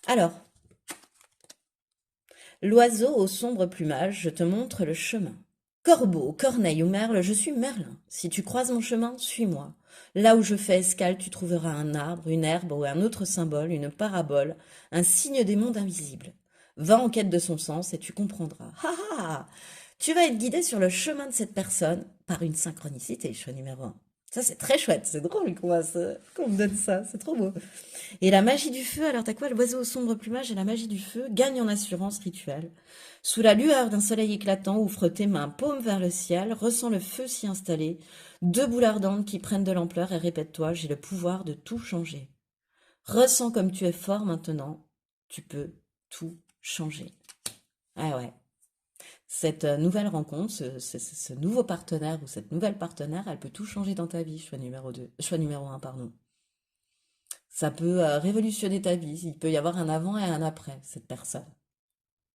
Alors, l'oiseau au sombre plumage, je te montre le chemin. Corbeau, corneille ou merle, je suis Merlin. Si tu croises mon chemin, suis-moi. Là où je fais escale, tu trouveras un arbre, une herbe ou un autre symbole, une parabole, un signe des mondes invisibles. Va en quête de son sens et tu comprendras. Ha ha! Tu vas être guidé sur le chemin de cette personne par une synchronicité, choix numéro un. Ça, c'est très chouette, c'est drôle qu'on me donne ça, c'est trop beau. Et la magie du feu, alors t'as quoi? L'oiseau au sombre plumage et la magie du feu gagne en assurance rituelle. Sous la lueur d'un soleil éclatant, ouvre tes mains, paume vers le ciel, ressens le feu s'y installer, deux boules ardentes qui prennent de l'ampleur et répète-toi, j'ai le pouvoir de tout changer. Ressens comme tu es fort maintenant, tu peux tout changer. Ah ouais. Cette nouvelle rencontre, ce nouveau partenaire ou cette nouvelle partenaire, elle peut tout changer dans ta vie, choix numéro 2, choix numéro un, pardon. Ça peut révolutionner ta vie. Il peut y avoir un avant et un après cette personne.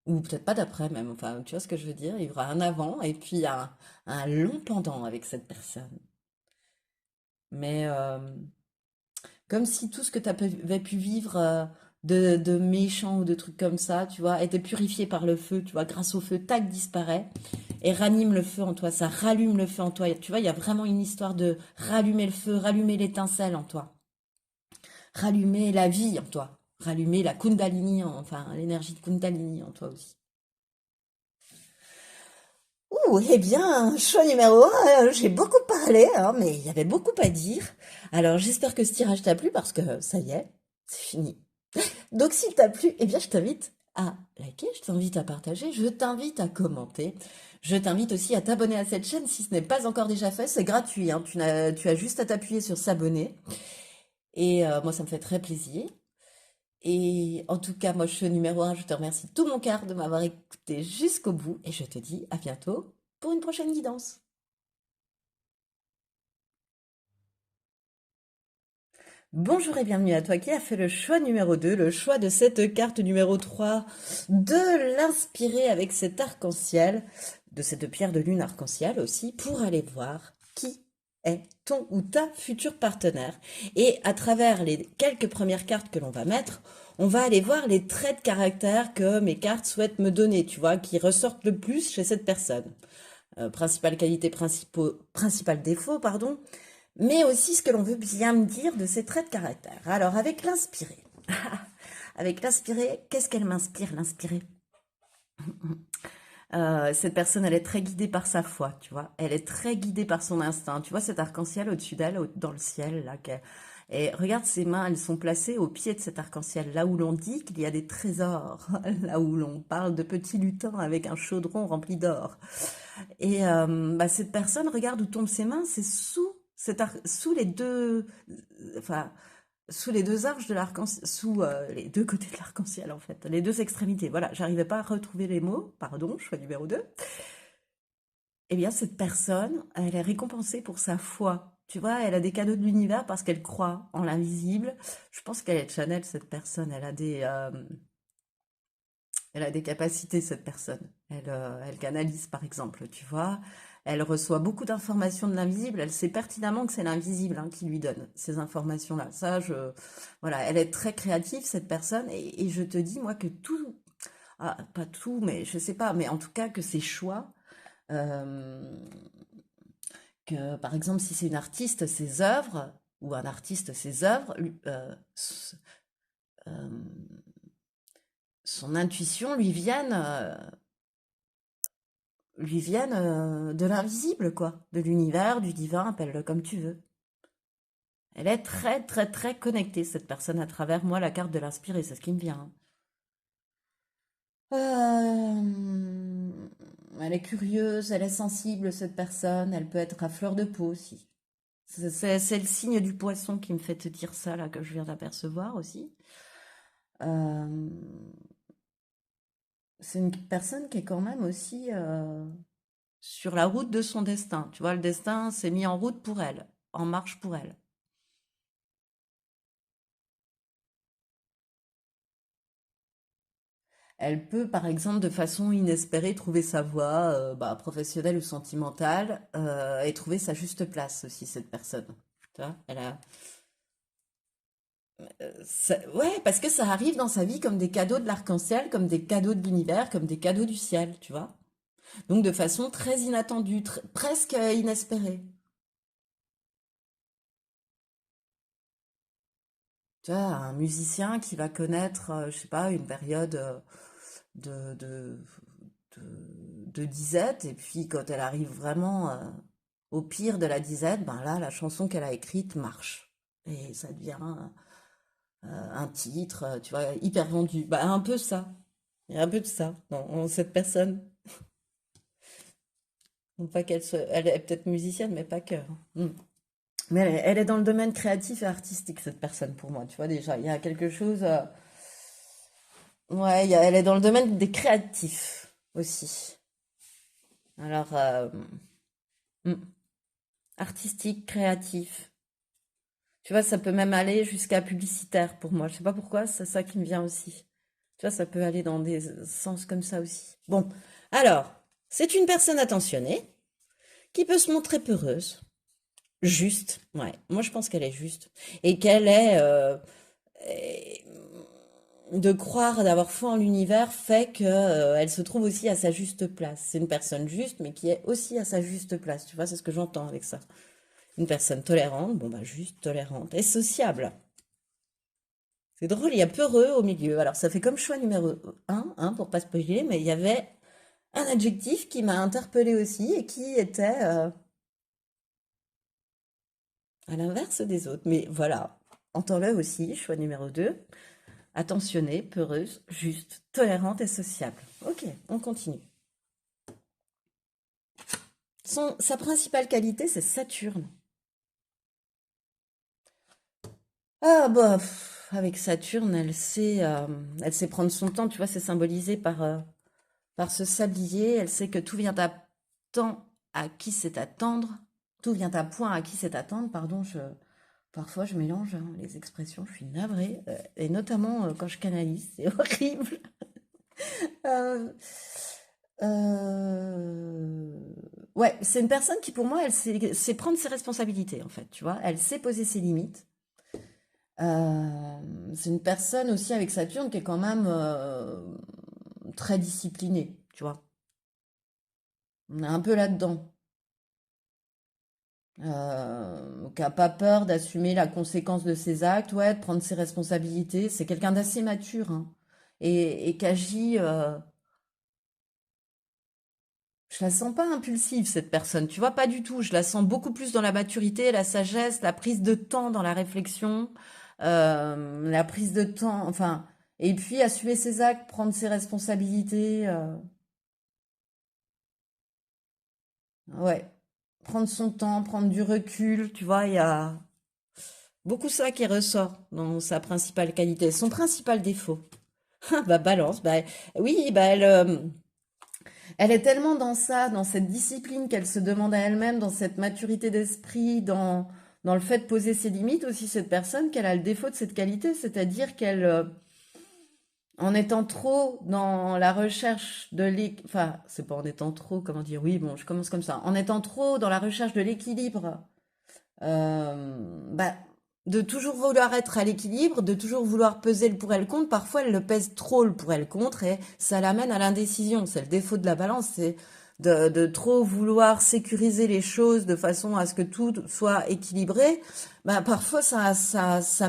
Ou peut-être pas d'après même. Enfin, tu vois ce que je veux dire? Il y aura un avant et puis un long pendant avec cette personne. Mais comme si tout ce que tu avais pu vivre de méchant ou de trucs comme ça, tu vois, était purifié par le feu, tu vois, grâce au feu, tac, disparaît et ranime le feu en toi. Ça rallume le feu en toi. Tu vois, il y a vraiment une histoire de rallumer le feu, rallumer l'étincelle en toi. Rallumer la vie en toi, rallumer la Kundalini, enfin l'énergie de Kundalini en toi aussi. Ouh, eh bien, choix numéro un, j'ai beaucoup parlé, hein, mais il y avait beaucoup à dire. Alors, j'espère que ce tirage t'a plu parce que ça y est, c'est fini. Donc, s'il t'a plu, eh bien, je t'invite à liker, je t'invite à partager, je t'invite à commenter. Je t'invite aussi à t'abonner à cette chaîne si ce n'est pas encore déjà fait. C'est gratuit, hein, tu as juste à t'appuyer sur s'abonner. Et moi, ça me fait très plaisir. Et en tout cas, moi, je suis au numéro un. Je te remercie de tout mon cœur de m'avoir écouté jusqu'au bout. Et je te dis à bientôt pour une prochaine guidance. Bonjour et bienvenue à toi qui as fait le choix numéro 2, le choix de cette carte numéro 3, de l'inspirer avec cet arc-en-ciel, de cette pierre de lune arc-en-ciel aussi, pour aller voir qui est ton ou ta futur partenaire. Et à travers les quelques premières cartes que l'on va mettre, on va aller voir les traits de caractère que mes cartes souhaitent me donner, tu vois, qui ressortent le plus chez cette personne. Principale qualité, principal défaut, pardon, mais aussi ce que l'on veut bien me dire de ses traits de caractère. Alors, avec l'inspiré. Avec l'inspiré, qu'est-ce qu'elle m'inspire, l'inspiré? Cette personne, elle est très guidée par sa foi, tu vois. Elle est très guidée par son instinct. Tu vois cet arc-en-ciel au-dessus d'elle, dans le ciel, là. Et regarde ses mains, elles sont placées au pied de cet arc-en-ciel, là où l'on dit qu'il y a des trésors, là où l'on parle de petits lutins avec un chaudron rempli d'or. Et bah, cette personne, regarde où tombent ses mains, c'est sous les deux, enfin, sous les deux arches de l'arc-en-ciel, sous les deux côtés de l'arc-en-ciel en fait, les deux extrémités. Voilà, j'arrivais pas à retrouver les mots, pardon, choix numéro 2. Eh bien, cette personne, elle est récompensée pour sa foi. Tu vois, elle a des cadeaux de l'univers parce qu'elle croit en l'invisible. Je pense qu'elle est Chanel, cette personne. Elle a des capacités, cette personne. Elle canalise, par exemple, tu vois. Elle reçoit beaucoup d'informations de l'invisible. Elle sait pertinemment que c'est l'invisible hein, qui lui donne ces informations-là. Voilà, elle est très créative, cette personne. Et je te dis, moi, que tout, ah, pas tout, mais je sais pas, mais en tout cas, que ses choix, euh, que par exemple, si c'est une artiste, ses œuvres, ou un artiste, ses œuvres, euh, son intuition lui viennent de l'invisible, quoi, de l'univers, du divin, appelle-le comme tu veux. Elle est très, très, très connectée, cette personne, à travers moi, la carte de l'inspiré, c'est ce qui me vient. Elle est curieuse, elle est sensible, cette personne, elle peut être à fleur de peau aussi. C'est le signe du poisson qui me fait te dire ça, là, que je viens d'apercevoir aussi. Euh, c'est une personne qui est quand même aussi sur la route de son destin. Tu vois, le destin s'est mis en route pour elle, en marche pour elle. Elle peut, par exemple, de façon inespérée, trouver sa voie bah, professionnelle ou sentimentale et trouver sa juste place aussi, cette personne. Tu vois, ouais, parce que ça arrive dans sa vie comme des cadeaux de l'arc-en-ciel, comme des cadeaux de l'univers, comme des cadeaux du ciel, tu vois. Donc de façon très inattendue, presque inespérée. Tu vois, un musicien qui va connaître, je sais pas, une période de, de, de disette, et puis quand elle arrive vraiment au pire de la disette, ben là, la chanson qu'elle a écrite marche. Et ça devient un titre, tu vois, hyper vendu. Bah, un peu ça. Il y a un peu de ça dans cette personne. Non pas elle est peut-être musicienne, mais pas que. Mm. Mais elle est dans le domaine créatif et artistique, cette personne, pour moi. Tu vois, déjà, il y a quelque chose. Ouais, elle est dans le domaine des créatifs aussi. Alors, mm, artistique, créatif. Tu vois, ça peut même aller jusqu'à publicitaire pour moi. Je sais pas pourquoi, c'est ça qui me vient aussi. Tu vois, ça peut aller dans des sens comme ça aussi. Bon, alors, c'est une personne attentionnée qui peut se montrer peureuse, juste. Ouais, moi je pense qu'elle est juste et qu'elle est et- de croire, d'avoir foi en l'univers fait que elle se trouve aussi à sa juste place. C'est une personne juste, mais qui est aussi à sa juste place. Tu vois, c'est ce que j'entends avec ça. Une personne tolérante, bon bah juste tolérante et sociable. C'est drôle, il y a peureux au milieu. Alors ça fait comme choix numéro un, hein, pour pas spoiler, mais il y avait Un adjectif qui m'a interpellée aussi et qui était à l'inverse des autres. Mais voilà, entends-le aussi, choix numéro 2. Attentionnée, peureuse, juste, tolérante et sociable. Ok, on continue. Sa principale qualité, c'est Saturne. Ah bah, avec Saturne, elle sait prendre son temps, tu vois, c'est symbolisé par ce sablier. Elle sait que tout vient à temps à qui c'est attendre. Tout vient à point à qui c'est attendre, pardon, parfois je mélange hein, les expressions, je suis navrée, et notamment quand je canalise, c'est horrible. Euh, euh, Ouais, c'est une personne qui, pour moi, sait prendre ses responsabilités, en fait, tu vois. Elle sait poser ses limites. C'est une personne aussi avec Saturne qui est quand même très disciplinée, tu vois. On est un peu là-dedans. Qui a pas peur d'assumer la conséquence de ses actes, ouais, de prendre ses responsabilités. C'est quelqu'un d'assez mature, hein, et qui agit. Je la sens pas impulsive, cette personne, tu vois, pas du tout. Je la sens beaucoup plus dans la maturité, la sagesse, la prise de temps dans la réflexion, la prise de temps, enfin, et puis assumer ses actes, prendre ses responsabilités, ouais, prendre son temps, prendre du recul, tu vois, il y a beaucoup ça qui ressort dans sa principale qualité, son principal défaut. Ah, bah, balance, bah, oui, bah, elle est tellement dans ça, dans cette discipline qu'elle se demande à elle-même, dans cette maturité d'esprit, dans le fait de poser ses limites aussi, cette personne, qu'elle a le défaut de cette qualité, c'est-à-dire qu'elle, en étant trop dans la recherche de l'équilibre, enfin, c'est pas en étant trop, comment dire, oui, bon, je commence comme ça, en étant trop dans la recherche de l'équilibre, bah, de toujours vouloir être à l'équilibre, de toujours vouloir peser le pour et le contre, parfois elle le pèse trop le pour et le contre et ça l'amène à l'indécision. C'est le défaut de la balance, c'est de trop vouloir sécuriser les choses de façon à ce que tout soit équilibré. Bah, parfois ça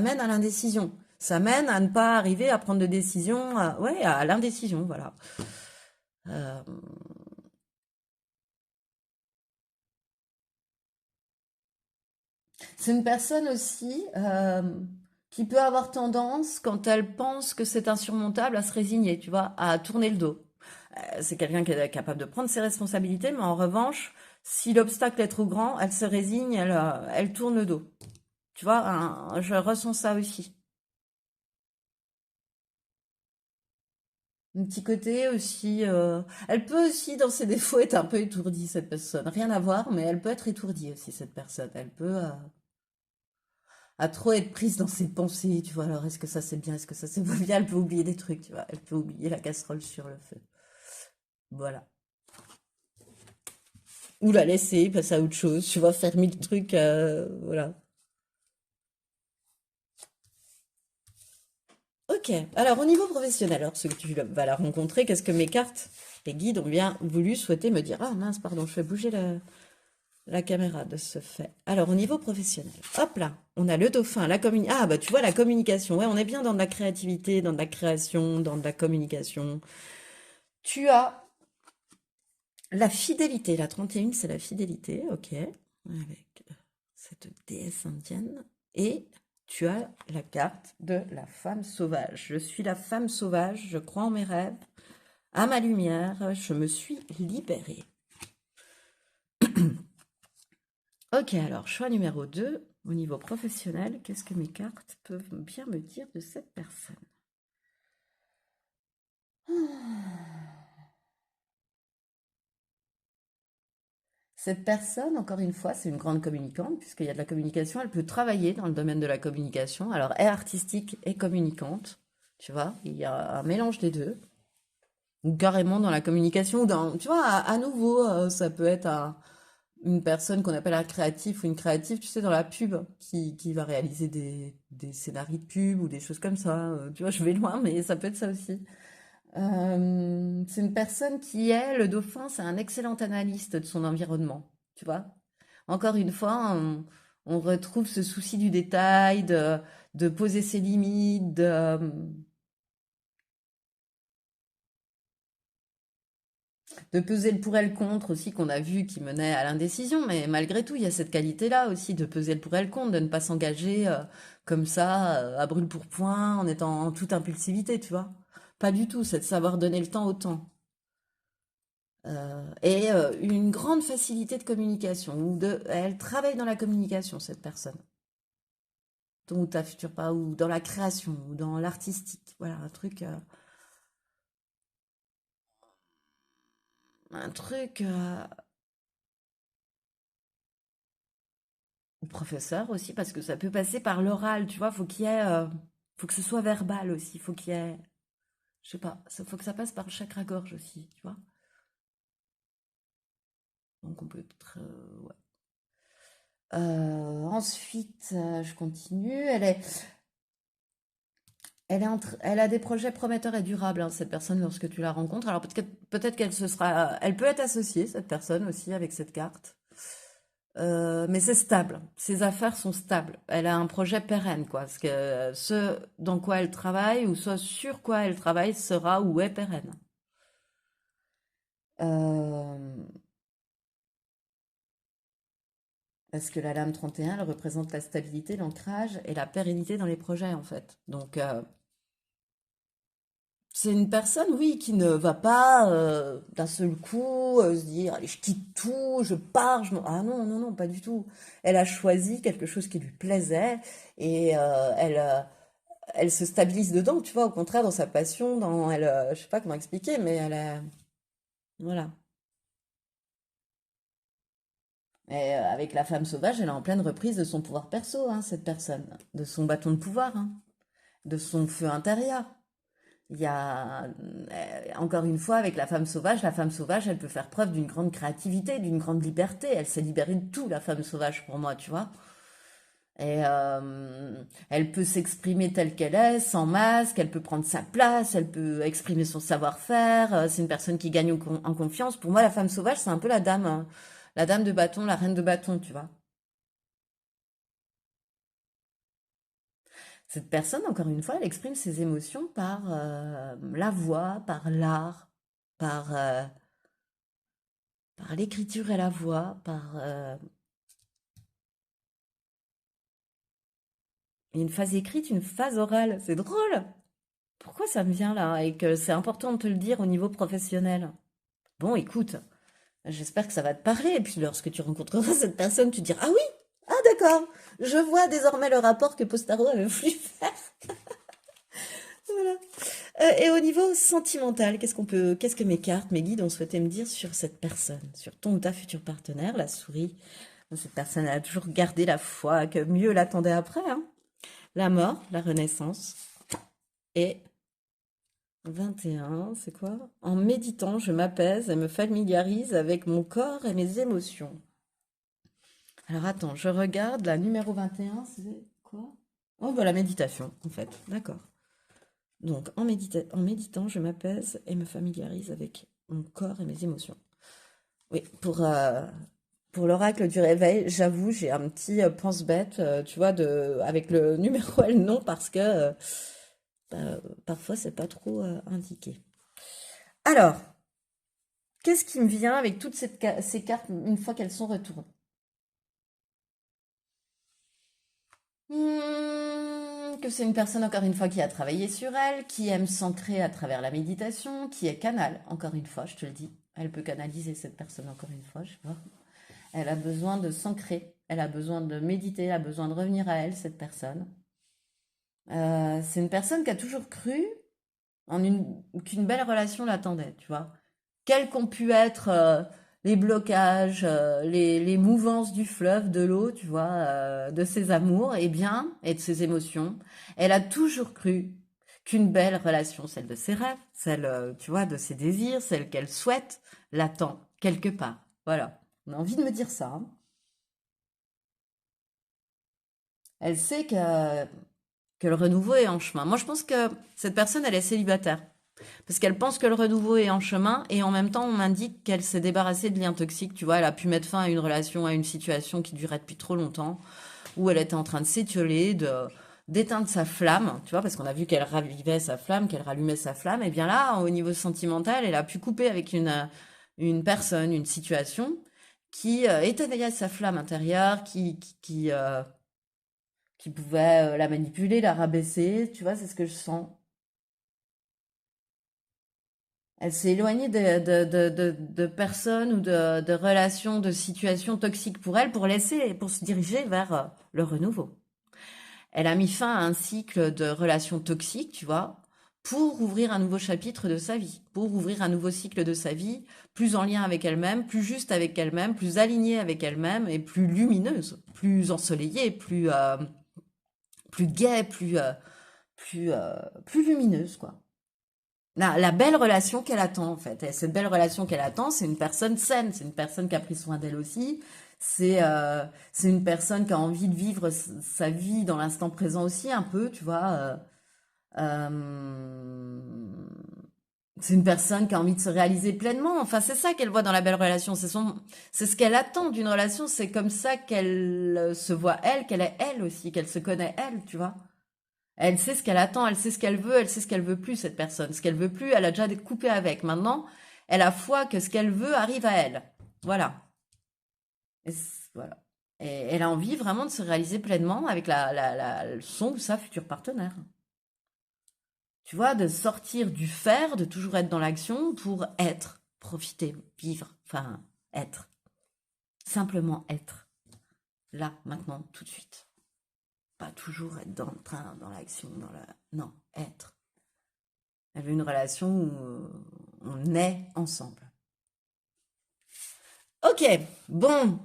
mène à l'indécision. Ça mène à ne pas arriver à prendre de décision, ouais, à l'indécision, voilà. Euh, C'est une personne aussi qui peut avoir tendance, quand elle pense que c'est insurmontable, à se résigner, tu vois, à tourner le dos. C'est quelqu'un qui est capable de prendre ses responsabilités, mais en revanche, si l'obstacle est trop grand, elle se résigne, elle tourne le dos. Tu vois, je ressens ça aussi. Un petit côté aussi. Elle peut aussi, dans ses défauts, être un peu étourdie, cette personne. Rien à voir, mais elle peut être étourdie aussi, cette personne. Elle peut. À trop être prise dans ses pensées, tu vois, alors est-ce que ça c'est bien, est-ce que ça c'est pas bien, elle peut oublier des trucs, tu vois, elle peut oublier la casserole sur le feu. Voilà. Ou la laisser, passer à autre chose, tu vois, faire mille trucs, voilà. Ok, alors au niveau professionnel, alors ce que tu vas la rencontrer, qu'est-ce que mes cartes, les guides ont bien voulu souhaiter me dire, ah mince, pardon, je fais bouger la caméra de ce fait. Alors au niveau professionnel, hop là, on a le dauphin, la communication, ah bah tu vois la communication, ouais, on est bien dans de la créativité, dans de la création, dans de la communication. Tu as la fidélité, la 31, c'est la fidélité, ok, avec cette déesse indienne. Et tu as la carte de la femme sauvage. Je suis la femme sauvage, je crois en mes rêves, à ma lumière, je me suis libérée. Ok, alors choix numéro 2, au niveau professionnel, qu'est-ce que mes cartes peuvent bien me dire de cette personne? Cette personne, encore une fois, c'est une grande communicante, puisqu'il y a de la communication, elle peut travailler dans le domaine de la communication. Alors, elle est artistique et communicante, tu vois, il y a un mélange des deux. Ou carrément dans la communication, ou dans, tu vois, à nouveau, ça peut être une personne qu'on appelle un créatif ou une créative, tu sais, dans la pub, qui va réaliser des scénarios de pub ou des choses comme ça. Tu vois, je vais loin, mais ça peut être ça aussi. C'est une personne qui est, le dauphin, c'est un excellent analyste de son environnement, tu vois. Encore une fois, on retrouve ce souci du détail, de poser ses limites, de peser le pour et le contre aussi qu'on a vu qui menait à l'indécision, mais malgré tout, il y a cette qualité-là aussi de peser le pour et le contre, de ne pas s'engager comme ça, à brûle pour point, en étant en toute impulsivité, tu vois. Pas du tout, c'est de savoir donner le temps au temps. Et une grande facilité de communication, elle travaille dans la communication, cette personne. Ton ou ta future pas, ou dans la création, ou dans l'artistique. Voilà, un truc, ou professeur aussi, parce que ça peut passer par l'oral, tu vois, faut que ce soit verbal aussi, faut qu'il y ait, je sais pas, faut que ça passe par le chakra-gorge aussi, tu vois. Donc on peut être, ouais. Ensuite, je continue. Elle a des projets prometteurs et durables, hein, cette personne, lorsque tu la rencontres. Alors peut-être elle peut être associée, cette personne aussi, avec cette carte. Mais c'est stable. Ses affaires sont stables. Elle a un projet pérenne, quoi. Parce que ce dans quoi elle travaille ou ce sur quoi elle travaille sera ou est pérenne. Euh, Parce que la lame 31, elle représente la stabilité, l'ancrage et la pérennité dans les projets, en fait. Donc, c'est une personne, oui, qui ne va pas d'un seul coup se dire, allez, je quitte tout, je pars, Ah non, non, non, pas du tout. Elle a choisi quelque chose qui lui plaisait et elle se stabilise dedans, tu vois, au contraire, dans sa passion, je sais pas comment expliquer, mais voilà. Et avec la femme sauvage, elle est en pleine reprise de son pouvoir perso, hein, cette personne, de son bâton de pouvoir, hein, de son feu intérieur. Il y a, encore une fois, avec la femme sauvage, elle peut faire preuve d'une grande créativité, d'une grande liberté. Elle s'est libérée de tout, la femme sauvage, pour moi, tu vois. Et elle peut s'exprimer telle qu'elle est, sans masque, elle peut prendre sa place, elle peut exprimer son savoir-faire. C'est une personne qui gagne en confiance. Pour moi, la femme sauvage, c'est un peu la dame, hein. La dame de bâton, la reine de bâton, tu vois. Cette personne, encore une fois, elle exprime ses émotions par la voix, par l'art, par, par l'écriture et la voix, par une phase écrite, une phase orale. C'est drôle. Pourquoi ça me vient là et que c'est important de te le dire au niveau professionnel? Bon, écoute, j'espère que ça va te parler. Et puis lorsque tu rencontreras cette personne, tu te diras, ah oui, ah d'accord, je vois désormais le rapport que Postaro avait voulu faire. Voilà. Et au niveau sentimental, qu'est-ce que mes cartes, mes guides ont souhaité me dire sur cette personne, sur ton ou ta future partenaire, la souris. Cette personne a toujours gardé la foi que mieux l'attendait après, hein. La mort, la renaissance. Et 21, c'est quoi? En méditant, je m'apaise et me familiarise avec mon corps et mes émotions. Alors attends, je regarde, la numéro 21, c'est quoi? Oh, bah la méditation, en fait. D'accord. Donc, en méditant, je m'apaise et me familiarise avec mon corps et mes émotions. Oui, pour l'oracle du réveil, j'avoue, j'ai un petit pense-bête, tu vois, avec le numéro et le nom, parce que bah, parfois, c'est pas trop indiqué. Alors, qu'est-ce qui me vient avec toutes ces cartes une fois qu'elles sont retournées? Que c'est une personne, encore une fois, qui a travaillé sur elle, qui aime s'ancrer à travers la méditation, qui est canal, encore une fois, je te le dis. Elle peut canaliser cette personne, encore une fois, je sais pas. Elle a besoin de s'ancrer, elle a besoin de méditer, elle a besoin de revenir à elle, cette personne. C'est une personne qui a toujours cru qu'une belle relation l'attendait, tu vois. Quels qu'ont pu être les blocages, les mouvances du fleuve, de l'eau, tu vois, de ses amours, et bien, et de ses émotions, elle a toujours cru qu'une belle relation, celle de ses rêves, celle, tu vois, de ses désirs, celle qu'elle souhaite, l'attend quelque part. Voilà. On a envie de me dire ça, hein. Elle sait que le renouveau est en chemin. Moi, je pense que cette personne, elle est célibataire. Parce qu'elle pense que le renouveau est en chemin et en même temps, on m'indique qu'elle s'est débarrassée de liens toxiques. Tu vois, elle a pu mettre fin à une relation, à une situation qui durait depuis trop longtemps, où elle était en train de s'étioler, d'éteindre sa flamme, tu vois, parce qu'on a vu qu'elle ravivait sa flamme, qu'elle rallumait sa flamme. Et bien là, au niveau sentimental, elle a pu couper avec une personne, une situation qui éteignait sa flamme intérieure, qui pouvait la manipuler, la rabaisser, tu vois, c'est ce que je sens. Elle s'est éloignée de personnes ou de relations, de situations toxiques pour elle, pour se diriger vers le renouveau. Elle a mis fin à un cycle de relations toxiques, tu vois, pour ouvrir un nouveau chapitre de sa vie, pour ouvrir un nouveau cycle de sa vie, plus en lien avec elle-même, plus juste avec elle-même, plus alignée avec elle-même et plus lumineuse, plus ensoleillée, plus gaie, plus lumineuse, quoi. La belle relation qu'elle attend, en fait. Et cette belle relation qu'elle attend, c'est une personne saine, c'est une personne qui a pris soin d'elle aussi. C'est une personne qui a envie de vivre sa vie dans l'instant présent aussi, un peu, tu vois. Euh, c'est une personne qui a envie de se réaliser pleinement. Enfin, c'est ça qu'elle voit dans la belle relation. C'est ce qu'elle attend d'une relation. C'est comme ça qu'elle se voit elle, qu'elle est elle aussi, qu'elle se connaît elle, tu vois. Elle sait ce qu'elle attend, elle sait ce qu'elle veut, elle sait ce qu'elle veut plus, cette personne. Ce qu'elle veut plus, elle a déjà coupé avec. Maintenant, elle a foi que ce qu'elle veut arrive à elle. Voilà. Voilà. Et elle a envie vraiment de se réaliser pleinement avec son ou sa future partenaire. Tu vois, de sortir du faire, de toujours être dans l'action pour être, profiter, vivre, enfin, être. Simplement être. Là, maintenant, tout de suite. Pas toujours être dans le train, dans l'action, Non, être. Elle veut une relation où on est ensemble. Ok, bon.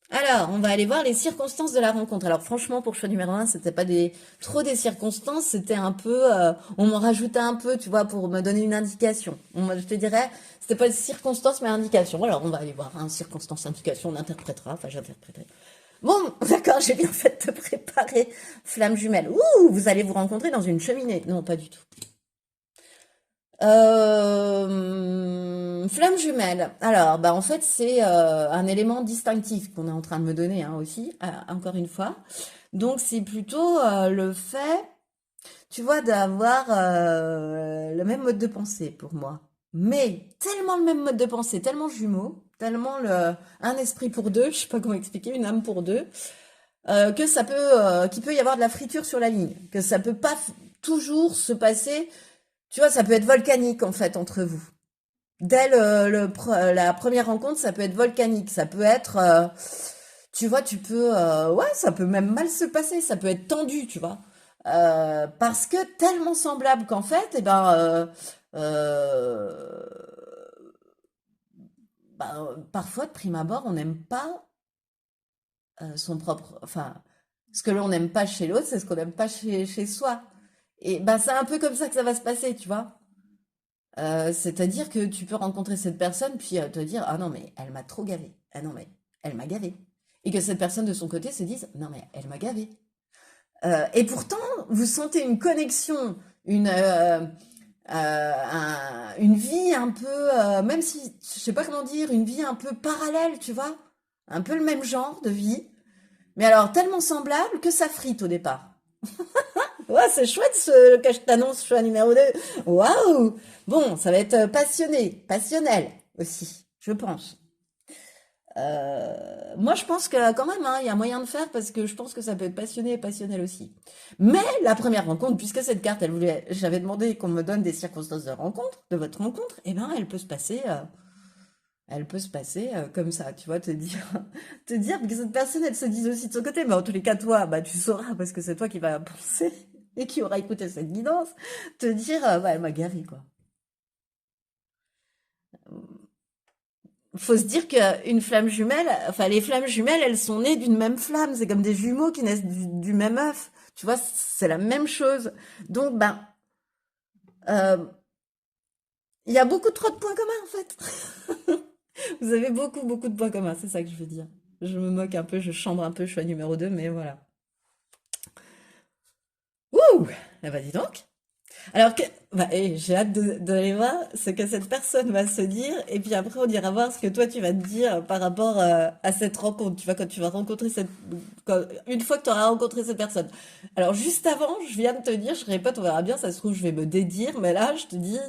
Alors, on va aller voir les circonstances de la rencontre. Alors, franchement, pour choix numéro un, c'était pas trop des circonstances, c'était un peu, on m'en rajoutait un peu, tu vois, pour me donner une indication. Je te dirais, c'était pas des circonstances, mais indication. Alors, on va aller voir, circonstance, indication, on interprétera, enfin, j'interpréterai. Bon, d'accord, j'ai bien fait de te préparer, flamme jumelle. Ouh, vous allez vous rencontrer dans une cheminée. Non, pas du tout. Flamme jumelle. Alors, bah en fait, c'est un élément distinctif qu'on est en train de me donner aussi, encore une fois. Donc, c'est plutôt le fait, tu vois, d'avoir le même mode de pensée pour moi. Mais tellement le même mode de pensée, tellement jumeaux, tellement un esprit pour deux, je sais pas comment expliquer, une âme pour deux, que qu'il peut y avoir de la friture sur la ligne, que ça peut pas toujours se passer. Tu vois, ça peut être volcanique en fait entre vous. Dès la première rencontre, ça peut être volcanique. Ça peut être, tu vois, ouais, ça peut même mal se passer. Ça peut être tendu, tu vois. Parce que tellement semblable qu'en fait, eh ben, euh, parfois de prime abord, on n'aime pas son propre, enfin, ce que l'on n'aime pas chez l'autre, c'est ce qu'on n'aime pas chez soi. Et ben, c'est un peu comme ça que ça va se passer, tu vois. C'est-à-dire que tu peux rencontrer cette personne, puis te dire, ah non, mais elle m'a trop gavé. Ah non, mais elle m'a gavé. Et que cette personne de son côté se dise, non, mais elle m'a gavé. Et pourtant, vous sentez une connexion, une vie un peu, même si, je sais pas comment dire, une vie un peu parallèle, tu vois, un peu le même genre de vie, mais alors tellement semblable que ça frite au départ. Ouais, c'est chouette ce que je t'annonce, choix numéro 2. Waouh! Bon, ça va être passionné, passionnel aussi, je pense. Moi, je pense que quand même, il y a moyen de faire parce que je pense que ça peut être passionné et passionnel aussi. Mais la première rencontre, puisque cette carte, j'avais demandé qu'on me donne des circonstances de rencontre, de votre rencontre, eh ben, elle peut se passer comme ça, tu vois, te dire que cette personne, elle se dise aussi de son côté, mais en tous les cas, toi, bah, tu sauras parce que c'est toi qui vas penser et qui aura écouté cette guidance, te dire, bah, elle m'a gavé, quoi. Faut se dire qu'une flamme jumelle, enfin les flammes jumelles, elles sont nées d'une même flamme. C'est comme des jumeaux qui naissent du même œuf. Tu vois, c'est la même chose. Donc, ben, euh, il y a beaucoup trop de points communs en fait. Vous avez beaucoup, beaucoup de points communs. C'est ça que je veux dire. Je me moque un peu, je chambre un peu, je suis numéro 2, mais voilà. Ouh! Eh ben dis donc. Alors que, j'ai hâte d'aller voir ce que cette personne va se dire, et puis après on ira voir ce que toi tu vas te dire par rapport à cette rencontre. Tu vois, quand tu vas rencontrer une fois que tu auras rencontré cette personne. Alors juste avant, je viens de te dire, je répète, on verra bien, ça se trouve je vais me dédire, mais là je te dis,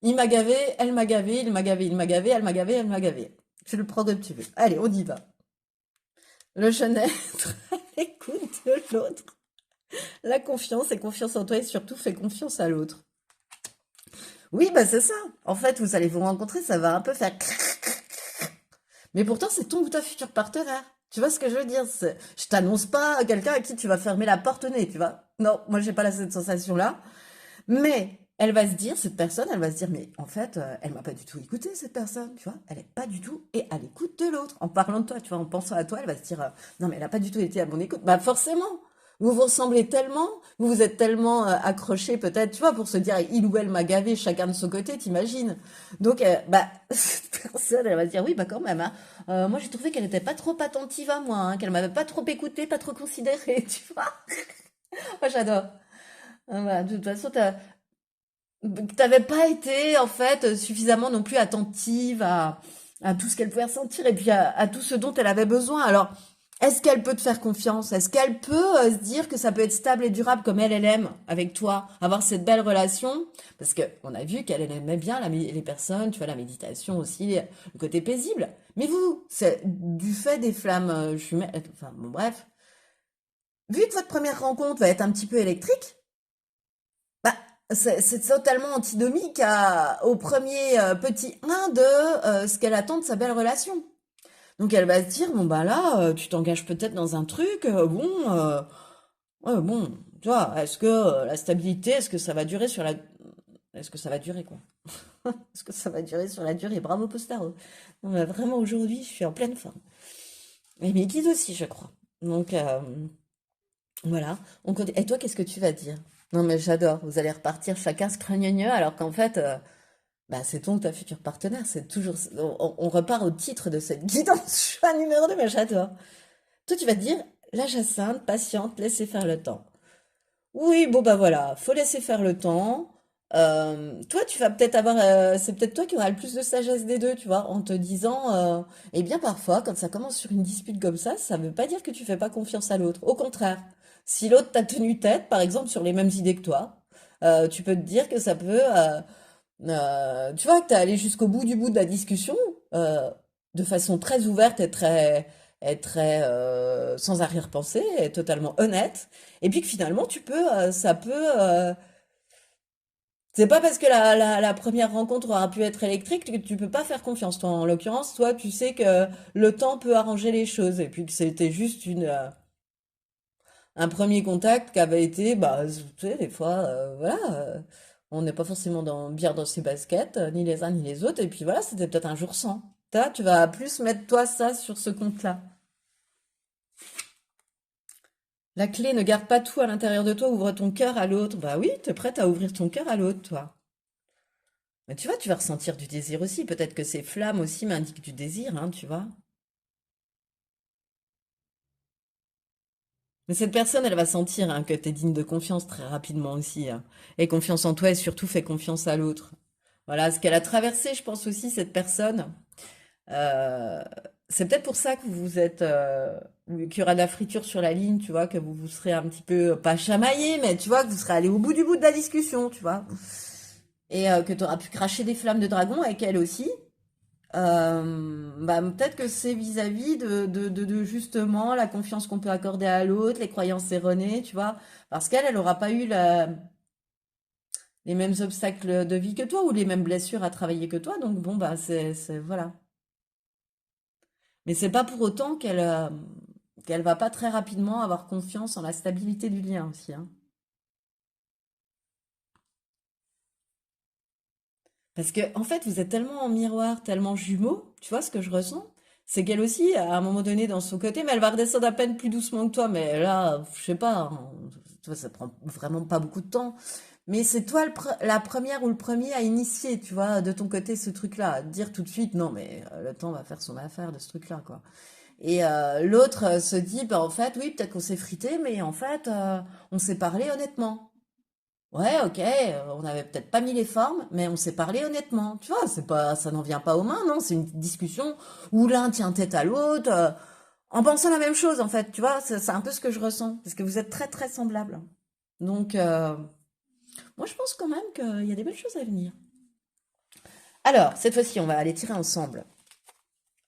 Il m'a gavé, elle m'a gavé, il m'a gavé, il m'a gavé, elle m'a gavé, elle m'a gavé. Tu le prends comme tu veux. Allez, on y va. Le jeune être à l'écoute de l'autre. La confiance et confiance en toi et surtout fais confiance à l'autre. Oui, bah c'est ça. En fait, vous allez vous rencontrer, ça va un peu faire. Mais pourtant, c'est ton ou ta future partenaire. Tu vois ce que je veux dire? Je t'annonce pas quelqu'un à qui tu vas fermer la porte au nez, tu vois? Non, moi j'ai pas cette sensation-là. Mais elle va se dire, cette personne, elle va se dire, mais en fait, elle m'a pas du tout écouté, cette personne, tu vois? Elle est pas du tout et à l'écoute de l'autre. En parlant de toi, tu vois, en pensant à toi, elle va se dire, non, mais elle a pas du tout été à mon écoute. Bah forcément, vous vous ressemblez tellement, vous vous êtes tellement accrochés peut-être, tu vois, pour se dire, il ou elle m'a gavé, chacun de son côté, t'imagines? Donc, bah, cette personne, elle va se dire, oui, bah quand même, hein. Moi, j'ai trouvé qu'elle était pas trop attentive à moi, hein, qu'elle m'avait pas trop écouté, pas trop considéré, tu vois? Moi, j'adore. Voilà, de toute façon, t'avais pas été en fait suffisamment non plus attentive à tout ce qu'elle pouvait ressentir et puis à tout ce dont elle avait besoin. Alors, est-ce qu'elle peut te faire confiance? Est-ce qu'elle peut se dire que ça peut être stable et durable comme elle aime avec toi, avoir cette belle relation? Parce que on a vu qu'elle aimait bien les personnes, tu vois, la méditation aussi, le côté paisible. Mais vous, c'est du fait des flammes jumelles, enfin bon, bref. Vu que votre première rencontre va être un petit peu électrique, bah, c'est totalement antinomique au premier petit 1 de ce qu'elle attend de sa belle relation. Donc elle va se dire, bon bah là, tu t'engages peut-être dans un truc, ouais, bon, tu vois, est-ce que la stabilité, est-ce que ça va durer sur la... Est-ce que ça va durer, quoi? Est-ce que ça va durer sur la durée? Bravo Postaro. Non, mais vraiment, aujourd'hui, je suis en pleine forme. Et mes guides aussi, je crois. Donc, voilà. Et toi, qu'est-ce que tu vas dire? Non, mais j'adore. Vous allez repartir chacun se craigneux, alors qu'en fait, bah, c'est ton ou ta future partenaire. C'est toujours. On repart au titre de cette guidance choix numéro 2, mais j'adore. Toi, tu vas te dire, la Jacinthe, patiente, laissez faire le temps. Oui, bon, bah voilà, faut laisser faire le temps. Toi, tu vas peut-être avoir. C'est peut-être toi qui auras le plus de sagesse des deux, tu vois, en te disant. Eh bien, parfois, quand ça commence sur une dispute comme ça veut pas dire que tu fais pas confiance à l'autre. Au contraire, si l'autre t'a tenu tête, par exemple, sur les mêmes idées que toi, tu peux te dire que ça peut. Tu vois, que tu es allé jusqu'au bout du bout de la discussion, euh, de façon très ouverte et très sans arrière-pensée, et totalement honnête. Et puis que finalement, ça peut. C'est pas parce que la première rencontre aura pu être électrique que tu peux pas faire confiance. Toi, en l'occurrence, toi, tu sais que le temps peut arranger les choses, et puis que c'était juste un premier contact qui avait été, bah, tu sais, des fois, voilà, on n'est pas forcément bien dans ses baskets, ni les uns ni les autres, et puis voilà, c'était peut-être un jour sans. Tu vas plus mettre toi ça sur ce compte-là. La clé, ne garde pas tout à l'intérieur de toi, ouvre ton cœur à l'autre. Bah oui, t'es prête à ouvrir ton cœur à l'autre, toi. Mais tu vois, tu vas ressentir du désir aussi. Peut-être que ces flammes aussi m'indiquent du désir, hein, tu vois. Mais cette personne, elle va sentir hein, que tu es digne de confiance très rapidement aussi. Hein. Et confiance en toi et surtout fais confiance à l'autre. Voilà, ce qu'elle a traversé, je pense aussi, cette personne. euh, c'est peut-être pour ça que vous êtes, qu'il y aura de la friture sur la ligne, tu vois, que vous vous serez un petit peu, pas chamaillé, mais tu vois, que vous serez allé au bout de la discussion, tu vois. Et que tu auras pu cracher des flammes de dragon avec elle aussi. Bah, peut-être que c'est vis-à-vis de justement la confiance qu'on peut accorder à l'autre, les croyances erronées, tu vois. Parce qu'elle, elle aura pas eu les mêmes obstacles de vie que toi ou les mêmes blessures à travailler que toi. Donc bon, bah voilà. Mais c'est pas pour autant qu'elle va pas très rapidement avoir confiance en la stabilité du lien aussi, hein. Parce que en fait, vous êtes tellement en miroir, tellement jumeaux, tu vois ce que je ressens? C'est qu'elle aussi, à un moment donné, dans son côté, mais elle va redescendre à peine plus doucement que toi, mais là, je sais pas, hein, tu vois, ça prend vraiment pas beaucoup de temps. Mais c'est toi la première ou le premier à initier, tu vois, de ton côté, ce truc-là, à te dire tout de suite, non, mais le temps va faire son affaire de ce truc-là, quoi. Et l'autre se dit, bah, en fait, oui, peut-être qu'on s'est frité, mais en fait, on s'est parlé honnêtement. Ouais, ok, on n'avait peut-être pas mis les formes, mais on s'est parlé honnêtement. Tu vois, c'est pas, ça n'en vient pas aux mains, non, c'est une discussion où l'un tient tête à l'autre, en pensant la même chose, en fait. Tu vois, c'est un peu ce que je ressens, parce que vous êtes très, très semblables. Donc, moi, je pense quand même qu'il y a des belles choses à venir. Alors, cette fois-ci, on va aller tirer ensemble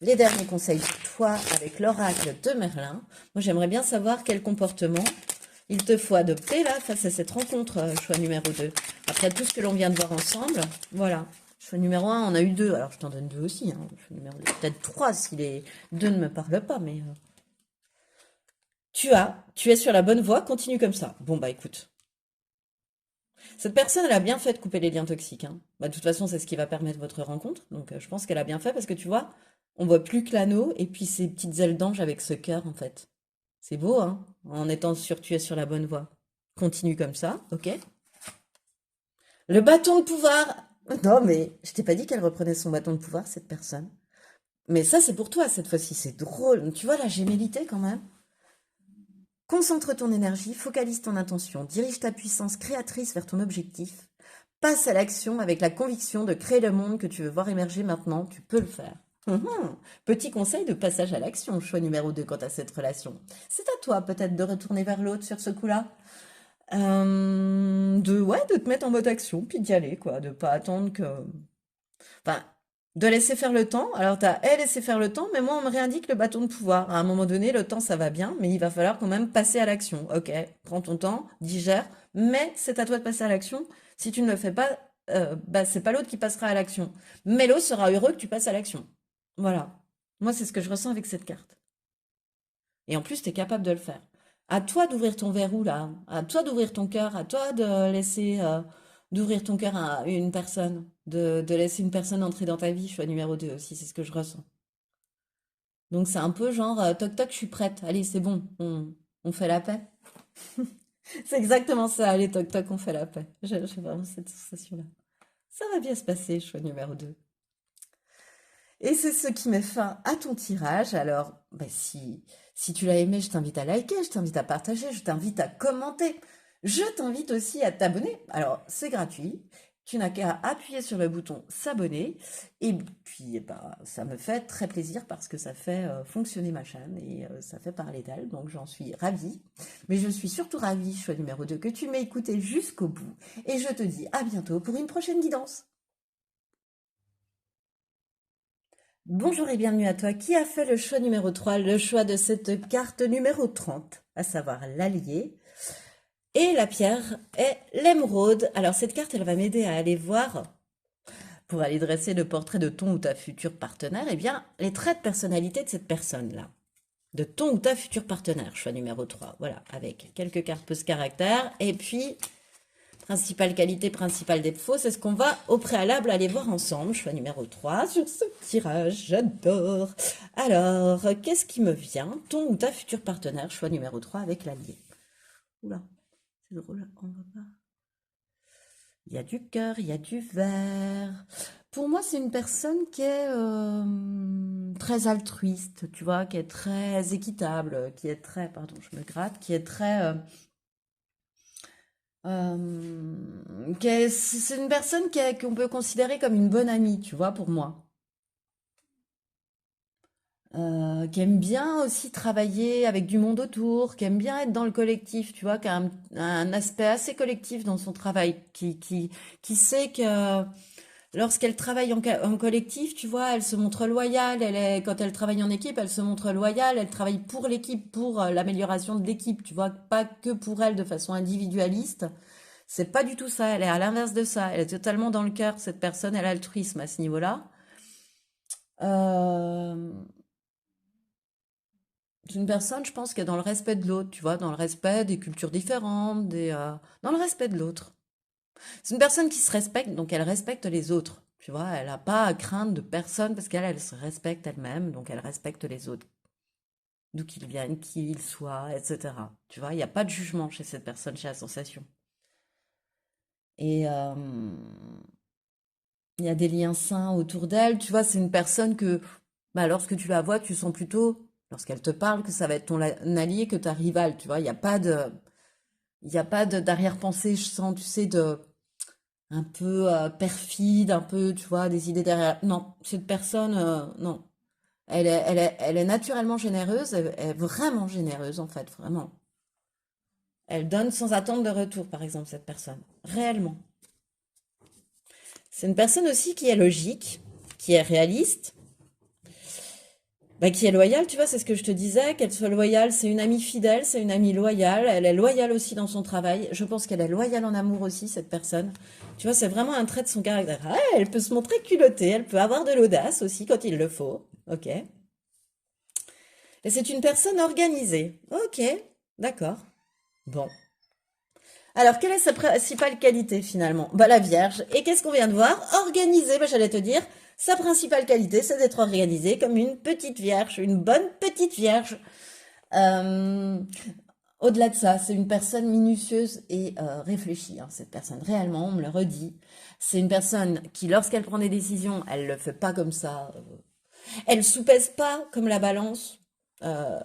les derniers conseils pour toi avec l'oracle de Merlin. Moi, j'aimerais bien savoir quel comportement il te faut adopter là face à cette rencontre, choix numéro 2. Après tout ce que l'on vient de voir ensemble, voilà. Choix numéro 1, on a eu 2, alors je t'en donne 2 aussi. Hein. Choix numéro 2, peut-être 3 si les 2 ne me parlent pas, mais tu es sur la bonne voie, continue comme ça. Bon bah écoute, cette personne, elle a bien fait de couper les liens toxiques. Hein. Bah, de toute façon, c'est ce qui va permettre votre rencontre, donc je pense qu'elle a bien fait parce que tu vois, on voit plus que l'anneau et puis ces petites ailes d'ange avec ce cœur en fait. C'est beau, hein, en étant sûr que tu es sur la bonne voie. Continue comme ça, ok? Le bâton de pouvoir! Non, mais je t'ai pas dit qu'elle reprenait son bâton de pouvoir, cette personne. Mais ça, c'est pour toi, cette fois-ci. C'est drôle. Tu vois la gémellité, quand même? Concentre ton énergie, focalise ton intention, dirige ta puissance créatrice vers ton objectif. Passe à l'action avec la conviction de créer le monde que tu veux voir émerger maintenant. Tu peux le faire. Petit conseil de passage à l'action, choix numéro 2 quant à cette relation. C'est à toi peut-être de retourner vers l'autre sur ce coup-là. Ouais, de te mettre en mode action, puis d'y aller, quoi, de pas attendre que... Enfin, de laisser faire le temps. Alors, t'as elle laissé faire le temps, mais moi, on me réindique le bâton de pouvoir. À un moment donné, le temps, ça va bien, mais il va falloir quand même passer à l'action. Ok, prends ton temps, digère, mais c'est à toi de passer à l'action. Si tu ne le fais pas, bah, c'est pas l'autre qui passera à l'action. Mais l'autre sera heureux que tu passes à l'action. Voilà. Moi, c'est ce que je ressens avec cette carte. Et en plus, tu es capable de le faire. À toi d'ouvrir ton verrou là, à toi d'ouvrir ton cœur, à toi de laisser d'ouvrir ton cœur à une personne, de laisser une personne entrer dans ta vie, choix numéro 2 aussi, c'est ce que je ressens. Donc c'est un peu genre toc toc, je suis prête. Allez, c'est bon, on fait la paix. C'est exactement ça, allez toc toc, on fait la paix. J'ai vraiment cette sensation-là. Ça va bien se passer, choix numéro 2. Et c'est ce qui met fin à ton tirage. Alors, bah, si tu l'as aimé, je t'invite à liker, je t'invite à partager, je t'invite à commenter. Je t'invite aussi à t'abonner. Alors, c'est gratuit. Tu n'as qu'à appuyer sur le bouton s'abonner. Et puis, eh ben, ça me fait très plaisir parce que ça fait fonctionner ma chaîne et ça fait parler d'elle. Donc, j'en suis ravie. Mais je suis surtout ravie, choix numéro 2, que tu m'aies écouté jusqu'au bout. Et je te dis à bientôt pour une prochaine guidance. Bonjour et bienvenue à toi qui a fait le choix numéro 3, le choix de cette carte numéro 30, à savoir l'allié. Et la pierre est l'émeraude. Alors cette carte, elle va m'aider à aller voir, pour aller dresser le portrait de ton ou ta future partenaire, eh bien, les traits de personnalité de cette personne-là. De ton ou ta future partenaire, choix numéro 3. Voilà, avec quelques cartes post-caractère. Et puis, principale qualité, principal défaut, c'est ce qu'on va au préalable aller voir ensemble. Choix numéro 3 sur ce tirage, j'adore. Alors, qu'est-ce qui me vient? Ton ou ta future partenaire, choix numéro 3 avec l'allié. Oula, c'est drôle, on va pas. Il y a du cœur, il y a du vert. Pour moi, c'est une personne qui est très altruiste, tu vois, qui est très équitable, qui est très, pardon, je me gratte, qui est très c'est une personne qu'on peut considérer comme une bonne amie, tu vois, pour moi. Qui aime bien aussi travailler avec du monde autour, qui aime bien être dans le collectif, tu vois, qui a un aspect assez collectif dans son travail, qui sait que lorsqu'elle travaille en collectif, tu vois, elle se montre loyale, quand elle travaille en équipe, elle se montre loyale, elle travaille pour l'équipe, pour l'amélioration de l'équipe, tu vois, pas que pour elle de façon individualiste. C'est pas du tout ça, elle est à l'inverse de ça, elle est totalement dans le cœur, cette personne, elle a l'altruisme à ce niveau-là. Euh, c'est une personne, je pense, qui est dans le respect de l'autre, tu vois, dans le respect des cultures différentes, dans le respect de l'autre. C'est une personne qui se respecte, donc elle respecte les autres, tu vois, elle n'a pas à craindre de personne parce elle se respecte elle-même, donc elle respecte les autres, d'où qu'ils viennent, qui ils soient, etc. Tu vois, il n'y a pas de jugement chez cette personne, chez la sensation. Et il y a des liens sains autour d'elle. Tu vois, c'est une personne que, bah, lorsque tu la vois, tu sens plutôt, lorsqu'elle te parle, que ça va être ton allié, que ta rivale. Tu vois, il y a pas d'arrière-pensée. Je sens, tu sais, un peu perfide, un peu, tu vois, des idées derrière. Non, cette personne, non. Elle est naturellement généreuse. Elle est vraiment généreuse, en fait, vraiment. Elle donne sans attendre de retour, par exemple, cette personne. Réellement. C'est une personne aussi qui est logique, qui est réaliste, bah, qui est loyale, tu vois, c'est ce que je te disais, qu'elle soit loyale, c'est une amie fidèle, c'est une amie loyale, elle est loyale aussi dans son travail, je pense qu'elle est loyale en amour aussi, cette personne. Tu vois, c'est vraiment un trait de son caractère. Ah, elle peut se montrer culottée, elle peut avoir de l'audace aussi quand il le faut, ok. Et c'est une personne organisée, ok, d'accord, bon. Alors, quelle est sa principale qualité finalement? Bah, la Vierge. Et qu'est-ce qu'on vient de voir? Organisée, bah, j'allais te dire, sa principale qualité, c'est d'être organisée comme une petite Vierge, une bonne petite Vierge. Euh, Au-delà de ça, c'est une personne minutieuse et réfléchie, hein. Cette personne, réellement, on me le redit. C'est une personne qui, lorsqu'elle prend des décisions, elle le fait pas comme ça. Elle soupèse pas comme la balance. Euh,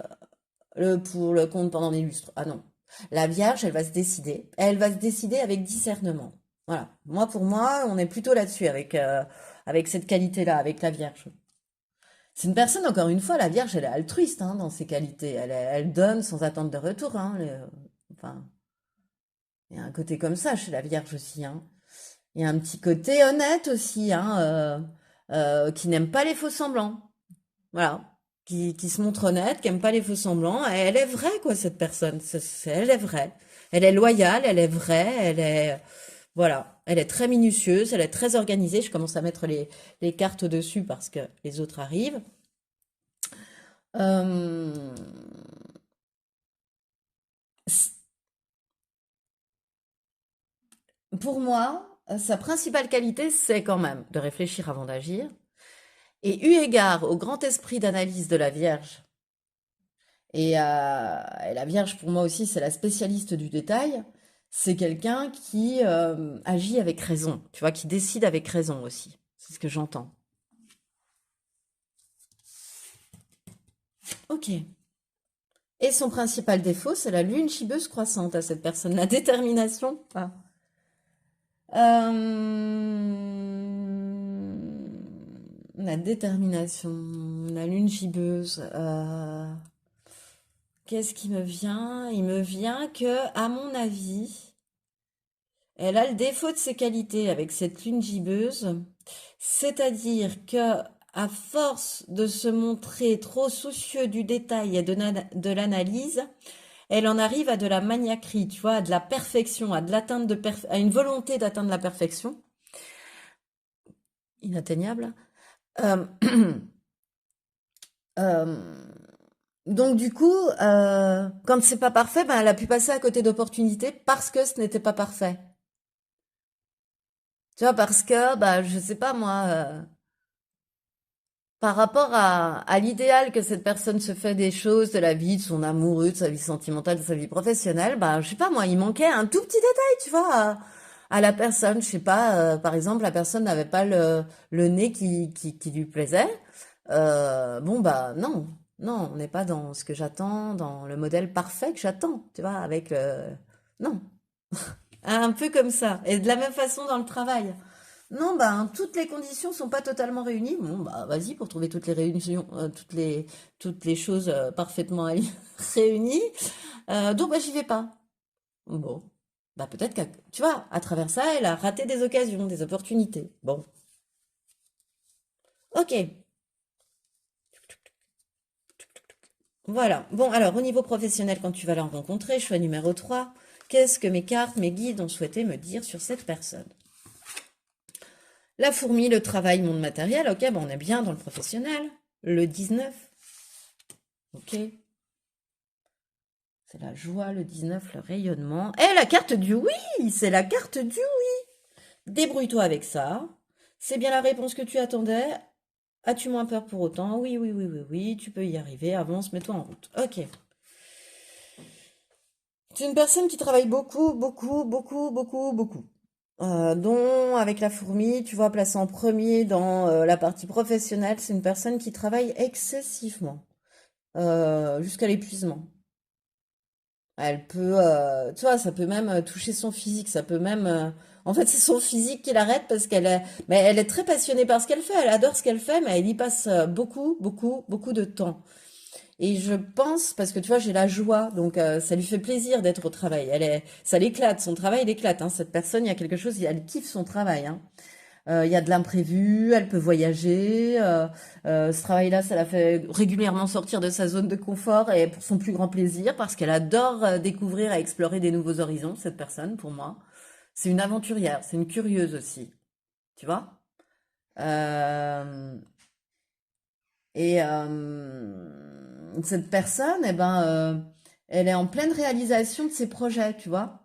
pour le compte pendant des lustres. Ah non. La Vierge, elle va se décider. Elle va se décider avec discernement. Voilà. Moi, pour moi, on est plutôt là-dessus avec cette qualité-là, avec la Vierge. C'est une personne, encore une fois, la Vierge, elle est altruiste hein, dans ses qualités. Elle donne sans attendre de retour. Hein, enfin, il y a un côté comme ça chez la Vierge aussi. Hein. Il y a un petit côté honnête aussi, hein, qui n'aime pas les faux semblants. Voilà. Qui se montre honnête, qui aime pas les faux semblants. Et elle est vraie, quoi, cette personne. Elle est vraie. Elle est loyale, elle est vraie, elle est, voilà. Elle est très minutieuse, elle est très organisée. Je commence à mettre les cartes dessus parce que les autres arrivent. Euh, pour moi, sa principale qualité, c'est quand même de réfléchir avant d'agir. Et eu égard au grand esprit d'analyse de la Vierge, et la Vierge, pour moi aussi, c'est la spécialiste du détail. C'est quelqu'un qui agit avec raison, tu vois, qui décide avec raison aussi. C'est ce que j'entends. Ok. Et son principal défaut, c'est la lune gibbeuse croissante à cette personne. La détermination. Ah. La détermination, la lune gibbeuse. Qu'est-ce qui me vient? Il me vient que, à mon avis, elle a le défaut de ses qualités avec cette lune gibbeuse, c'est-à-dire que à force de se montrer trop soucieux du détail et de l'analyse, elle en arrive à de la maniaquerie, tu vois, à de la perfection, à de l'atteinte à une volonté d'atteindre la perfection, inatteignable. Euh, euh, donc du coup, quand c'est pas parfait, ben, elle a pu passer à côté d'opportunités parce que ce n'était pas parfait. Tu vois, parce que, bah, je sais pas moi, par rapport à l'idéal que cette personne se fait des choses, de la vie, de son amoureux, de sa vie sentimentale, de sa vie professionnelle, bah, je sais pas moi, il manquait un tout petit détail, tu vois, à la personne. Je sais pas, par exemple, la personne n'avait pas le nez qui lui plaisait. Bon, bah, non, non, on n'est pas dans ce que j'attends, dans le modèle parfait que j'attends, tu vois, avec le... Non, un peu comme ça. Et de la même façon dans le travail. Non, ben, toutes les conditions sont pas totalement réunies. Bon, bah, vas-y pour trouver toutes les réunions, toutes les choses parfaitement réunies. Donc, bah, j'y vais pas. Bon, bah, peut-être que, tu vois, à travers ça, elle a raté des occasions, des opportunités. Bon, ok, voilà. Bon, alors, au niveau professionnel, quand tu vas la rencontrer, choix numéro 3. Qu'est-ce que mes cartes, mes guides ont souhaité me dire sur cette personne? La fourmi, le travail, monde matériel. Ok, bon, on est bien dans le professionnel. Le 19. Ok. C'est la joie, le 19, le rayonnement. Et la carte du oui, c'est la carte du oui. Débrouille-toi avec ça. C'est bien la réponse que tu attendais. As-tu moins peur pour autant? Oui, oui, oui, oui, oui, tu peux y arriver. Avance, mets-toi en route. Ok. C'est une personne qui travaille beaucoup, beaucoup, beaucoup, beaucoup, beaucoup. Dont, avec la fourmi, tu vois, placée en premier dans la partie professionnelle, c'est une personne qui travaille excessivement, jusqu'à l'épuisement. Elle peut, tu vois, ça peut même toucher son physique, ça peut même, en fait, c'est son physique qui l'arrête parce mais elle est très passionnée par ce qu'elle fait, elle adore ce qu'elle fait, mais elle y passe beaucoup, beaucoup, beaucoup de temps. Et je pense, parce que tu vois, j'ai la joie, donc ça lui fait plaisir d'être au travail. Ça l'éclate, son travail l'éclate, hein. Cette personne, il y a quelque chose, elle kiffe son travail, hein. Il y a de l'imprévu, elle peut voyager. Ce travail-là, ça la fait régulièrement sortir de sa zone de confort et pour son plus grand plaisir, parce qu'elle adore découvrir et explorer des nouveaux horizons, cette personne, pour moi. C'est une aventurière, c'est une curieuse aussi, tu vois? Euh, cette personne, eh ben, elle est en pleine réalisation de ses projets, tu vois?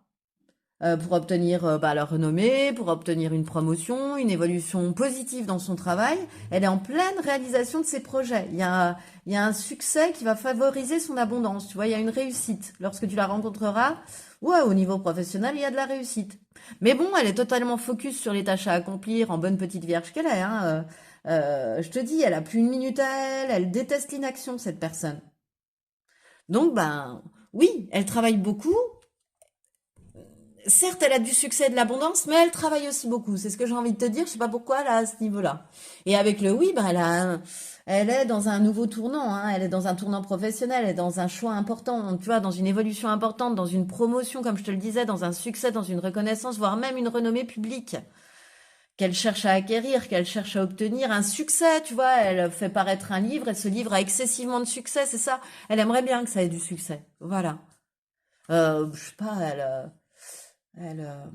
Pour obtenir bah, leur renommée, pour obtenir une promotion, une évolution positive dans son travail. Elle est en pleine réalisation de ses projets. Il y a un succès qui va favoriser son abondance. Tu vois, il y a une réussite. Lorsque tu la rencontreras, ouais, au niveau professionnel, il y a de la réussite. Mais bon, elle est totalement focus sur les tâches à accomplir en bonne petite vierge qu'elle est. Hein. Je te dis, elle a plus une minute à elle. Elle déteste l'inaction, cette personne. Donc, ben, oui, elle travaille beaucoup, certes, elle a du succès et de l'abondance, mais elle travaille aussi beaucoup. C'est ce que j'ai envie de te dire. Je sais pas pourquoi elle a à ce niveau-là. Et avec le oui, ben elle est dans un nouveau tournant. Hein. Elle est dans un tournant professionnel. Elle est dans un choix important. Tu vois, dans une évolution importante, dans une promotion, comme je te le disais, dans un succès, dans une reconnaissance, voire même une renommée publique qu'elle cherche à acquérir, qu'elle cherche à obtenir. Un succès, tu vois. Elle fait paraître un livre et ce livre a excessivement de succès. C'est ça. Elle aimerait bien que ça ait du succès. Voilà. Je sais pas. Elle, euh,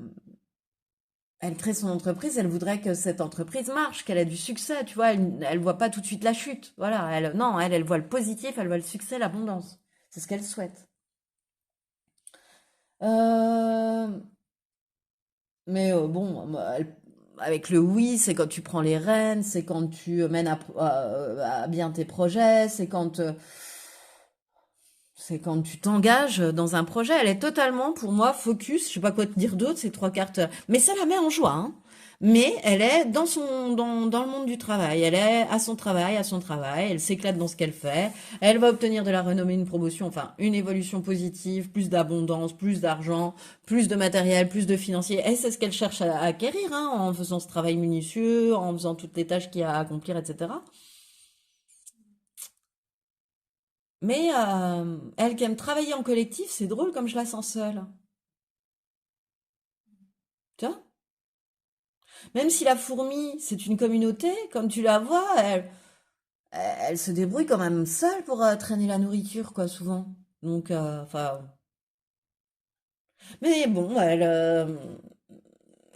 Elle crée son entreprise, elle voudrait que cette entreprise marche, qu'elle ait du succès, tu vois, elle voit pas tout de suite la chute. Voilà, non, elle voit le positif, elle voit le succès, l'abondance. C'est ce qu'elle souhaite. Euh, mais bon, avec le oui, c'est quand tu prends les rênes, c'est quand tu mènes à bien tes projets, c'est quand tu t'engages dans un projet. Elle est totalement, pour moi, focus. Je sais pas quoi te dire d'autre, ces trois cartes. Mais ça la met en joie, hein. Mais elle est dans le monde du travail. Elle est à son travail. Elle s'éclate dans ce qu'elle fait. Elle va obtenir de la renommée, une promotion, enfin, une évolution positive, plus d'abondance, plus d'argent, plus de matériel, plus de financier. Et c'est ce qu'elle cherche à acquérir, hein, en faisant ce travail minutieux, en faisant toutes les tâches qu'il y a à accomplir, etc. Mais elle qui aime travailler en collectif, c'est drôle comme je la sens seule. Tu vois? Même si la fourmi, c'est une communauté, comme tu la vois, elle se débrouille quand même seule pour traîner la nourriture, quoi, souvent. Donc, enfin. Mais bon,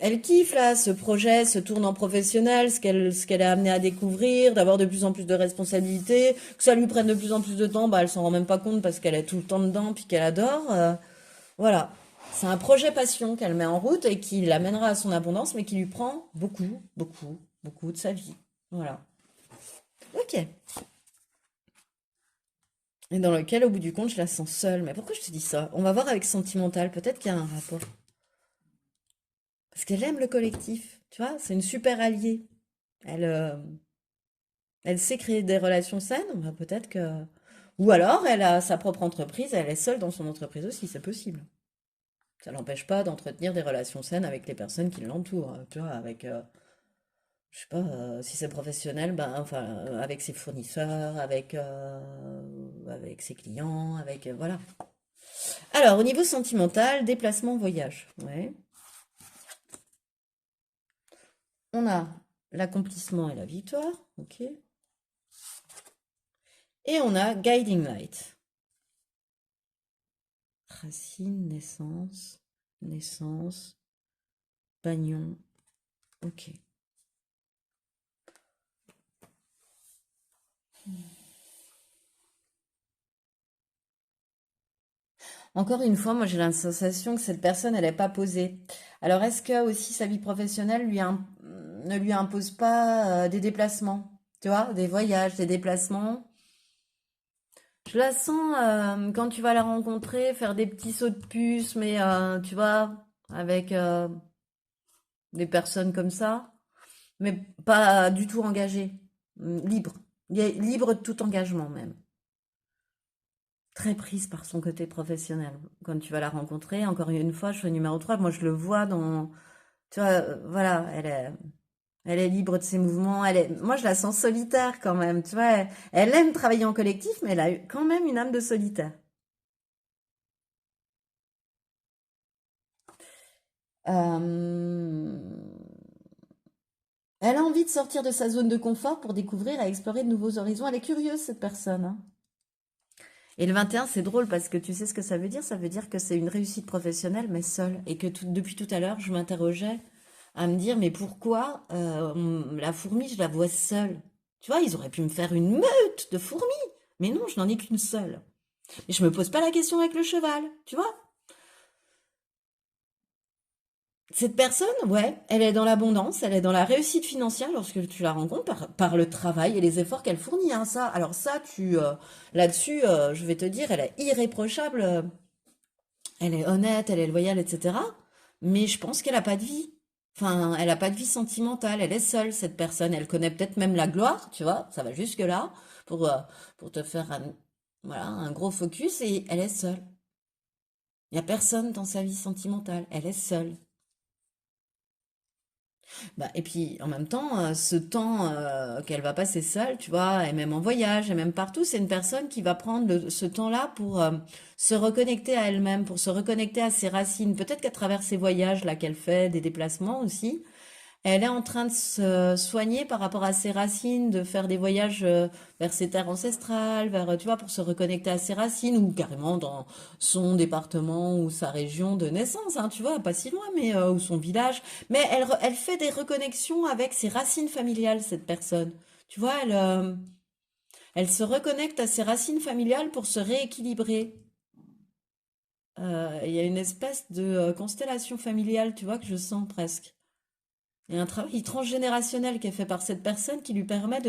elle kiffe là, ce projet, ce tournant professionnel, ce qu'elle est amenée à découvrir, d'avoir de plus en plus de responsabilités, que ça lui prenne de plus en plus de temps, bah elle s'en rend même pas compte parce qu'elle est tout le temps dedans puis qu'elle adore. Voilà. C'est un projet passion qu'elle met en route et qui l'amènera à son abondance, mais qui lui prend beaucoup, beaucoup, beaucoup de sa vie. Voilà. Ok. Et dans lequel, au bout du compte, je la sens seule. Mais pourquoi je te dis ça? On va voir avec sentimental. Peut-être qu'il y a un rapport. Parce qu'elle aime le collectif. Tu vois, c'est une super alliée. Elle, elle sait créer des relations saines. Bah, peut-être que. Ou alors, elle a sa propre entreprise. Elle est seule dans son entreprise aussi. C'est possible. Ça l'empêche pas d'entretenir des relations saines avec les personnes qui l'entourent. Tu vois, avec. Je sais pas, si c'est professionnel, ben, enfin, avec ses fournisseurs, avec ses clients, voilà. Alors, au niveau sentimental, déplacement, voyage. Ouais. On a l'accomplissement et la victoire. Ok. Et on a Guiding Light. Racine, naissance, naissance, pagnon. Ok. Encore une fois, moi j'ai la sensation que cette personne, elle n'est pas posée. Alors, est-ce que aussi sa vie professionnelle ne lui impose pas des déplacements? Tu vois, des voyages, des déplacements. Je la sens quand tu vas la rencontrer, faire des petits sauts de puce, mais tu vois, avec des personnes comme ça, mais pas du tout engagées, libre, libre de tout engagement même. Très prise par son côté professionnel. Quand tu vas la rencontrer, encore une fois, je suis numéro 3. Moi je le vois dans, tu vois, voilà, elle est libre de ses mouvements, moi je la sens solitaire quand même, tu vois, elle aime travailler en collectif, mais elle a quand même une âme de solitaire. Euh, Elle a envie de sortir de sa zone de confort pour découvrir et explorer de nouveaux horizons. Elle est curieuse, cette personne, hein. Et le 21, c'est drôle parce que tu sais ce que ça veut dire? Ça veut dire que c'est une réussite professionnelle, mais seule. Et que depuis tout à l'heure, je m'interrogeais à me dire, mais pourquoi la fourmi, je la vois seule? Tu vois, ils auraient pu me faire une meute de fourmis. Mais non, je n'en ai qu'une seule. Et je me pose pas la question avec le cheval, tu vois? Cette personne, ouais, elle est dans l'abondance, elle est dans la réussite financière lorsque tu la rencontres par le travail et les efforts qu'elle fournit, hein, ça. Alors ça, là-dessus, je vais te dire, elle est irréprochable, elle est honnête, elle est loyale, etc. Mais je pense qu'elle a pas de vie. Enfin, elle a pas de vie sentimentale, elle est seule, cette personne. Elle connaît peut-être même la gloire, tu vois, ça va jusque-là, pour te faire voilà, un gros focus, et elle est seule. Il n'y a personne dans sa vie sentimentale, elle est seule. Bah, et puis en même temps, ce temps qu'elle va passer seule, tu vois, et même en voyage, et même partout, c'est une personne qui va prendre ce temps-là pour se reconnecter à elle-même, pour se reconnecter à ses racines. Peut-être qu'à travers ces voyages là qu'elle fait, des déplacements aussi, elle est en train de se soigner par rapport à ses racines, de faire des voyages vers ses terres ancestrales, vers, tu vois, pour se reconnecter à ses racines, ou carrément dans son département ou sa région de naissance, hein, tu vois, pas si loin, mais ou son village. Mais elle fait des reconnexions avec ses racines familiales, cette personne. Tu vois, elle se reconnecte à ses racines familiales pour se rééquilibrer. Il y a une espèce de constellation familiale, tu vois, que je sens presque. Il y a un travail transgénérationnel qui est fait par cette personne qui lui permet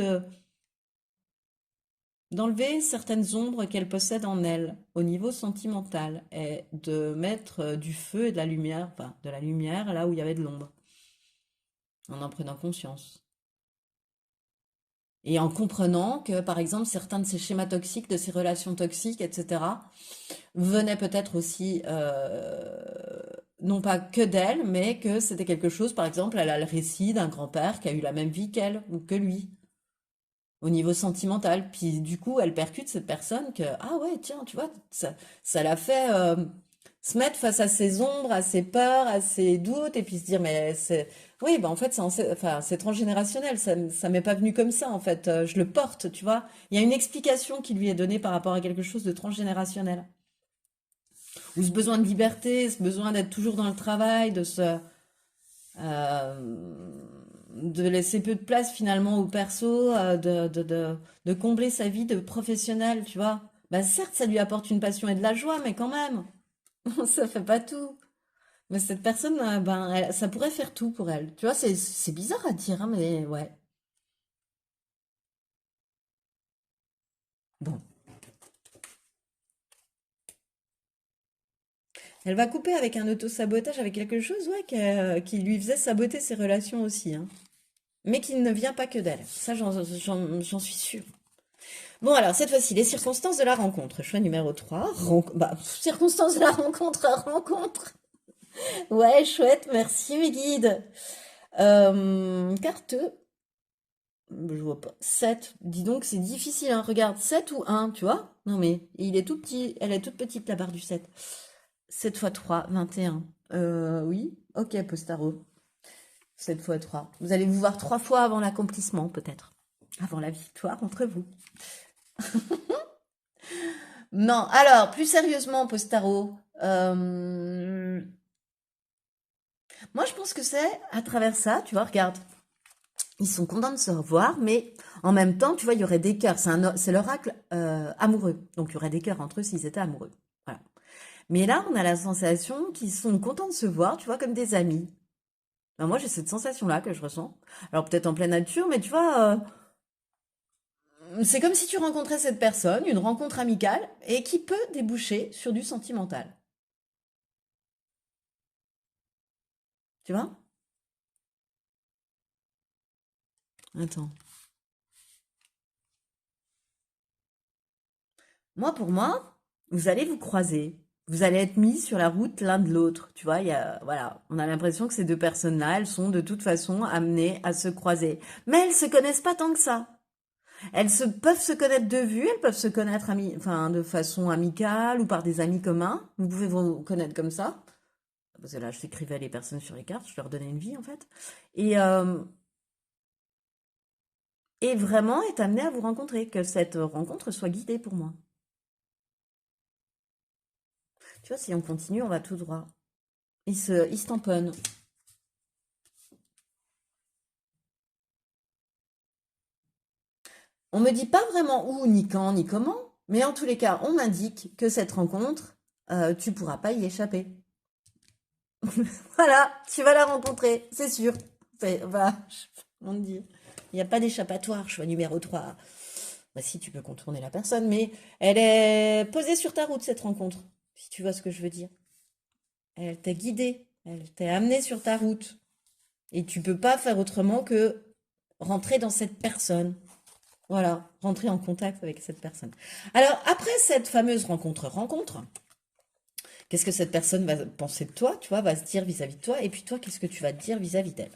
d'enlever certaines ombres qu'elle possède en elle au niveau sentimental et de mettre du feu et de la lumière, enfin de la lumière là où il y avait de l'ombre, en prenant conscience. Et en comprenant que, par exemple, certains de ces schémas toxiques, de ces relations toxiques, etc., venaient peut-être aussi, non pas que d'elle, mais que c'était quelque chose, par exemple, elle a le récit d'un grand-père qui a eu la même vie qu'elle ou que lui, au niveau sentimental. Puis du coup, elle percute cette personne que, ah ouais, tiens, tu vois, ça l'a fait se mettre face à ses ombres, à ses peurs, à ses doutes, et puis se dire, mais c'est, oui, bah en fait, enfin, c'est transgénérationnel, ça m'est pas venu comme ça, en fait, je le porte, tu vois. Il y a une explication qui lui est donnée par rapport à quelque chose de transgénérationnel. Ou ce besoin de liberté, ce besoin d'être toujours dans le travail, de laisser peu de place finalement au perso, de combler sa vie de professionnel, tu vois. Bah certes, ça lui apporte une passion et de la joie, mais quand même, ça fait pas tout. Mais cette personne, ben, ça pourrait faire tout pour elle. Tu vois, c'est bizarre à dire, hein, mais ouais. Bon. Elle va couper avec un auto-sabotage, avec quelque chose, ouais, qui lui faisait saboter ses relations aussi, hein. Mais qui ne vient pas que d'elle. Ça, j'en suis sûre. Bon, alors, cette fois-ci, les circonstances de la rencontre. Choix numéro 3. Bah, circonstances de la rencontre, rencontre. Ouais, chouette, merci mes guides. Carte, je vois pas. 7. Dis donc, c'est difficile, hein. Regarde, 7 ou un, tu vois? Non, mais il est tout petit, elle est toute petite, la barre du 7. 7 fois 3, 21. Oui, ok, Postaro. 7 fois 3. Vous allez vous voir 3 fois avant l'accomplissement, peut-être. Avant la victoire entre vous. Non, alors, plus sérieusement, Postaro, moi je pense que c'est à travers ça, tu vois, regarde, ils sont contents de se revoir, mais en même temps, tu vois, il y aurait des cœurs, c'est l'oracle amoureux, donc il y aurait des cœurs entre eux s'ils étaient amoureux. Voilà. Mais là, on a la sensation qu'ils sont contents de se voir, tu vois, comme des amis. Ben, moi, j'ai cette sensation-là que je ressens. Alors peut-être en pleine nature, mais tu vois, c'est comme si tu rencontrais cette personne, une rencontre amicale, et qui peut déboucher sur du sentimental. Tu vois? Attends. Moi, pour moi, vous allez vous croiser. Vous allez être mis sur la route l'un de l'autre. Tu vois, voilà, on a l'impression que ces deux personnes-là, elles sont de toute façon amenées à se croiser. Mais elles se connaissent pas tant que ça. Peuvent se connaître de vue, elles peuvent se connaître enfin, de façon amicale ou par des amis communs. Vous pouvez vous connaître comme ça. Parce que là, je décrivais les personnes sur les cartes, je leur donnais une vie en fait. Et et vraiment est amené à vous rencontrer, que cette rencontre soit guidée pour moi. Tu vois, si on continue, on va tout droit. Il se tamponne. On me dit pas vraiment où, ni quand, ni comment, mais en tous les cas, on m'indique que cette rencontre, tu pourras pas y échapper. Voilà, tu vas la rencontrer, c'est sûr. Voilà, on te dit. Il n'y a pas d'échappatoire, choix numéro 3. Bah si, tu peux contourner la personne, mais elle est posée sur ta route, cette rencontre, si tu vois ce que je veux dire. Elle t'a guidé, elle t'a amené sur ta route. Et tu peux pas faire autrement que rentrer dans cette personne. Voilà, rentrer en contact avec cette personne. Alors, après cette fameuse rencontre, qu'est-ce que cette personne va penser de toi, tu vois, va se dire vis-à-vis de toi, et puis toi, qu'est-ce que tu vas te dire vis-à-vis d'elle?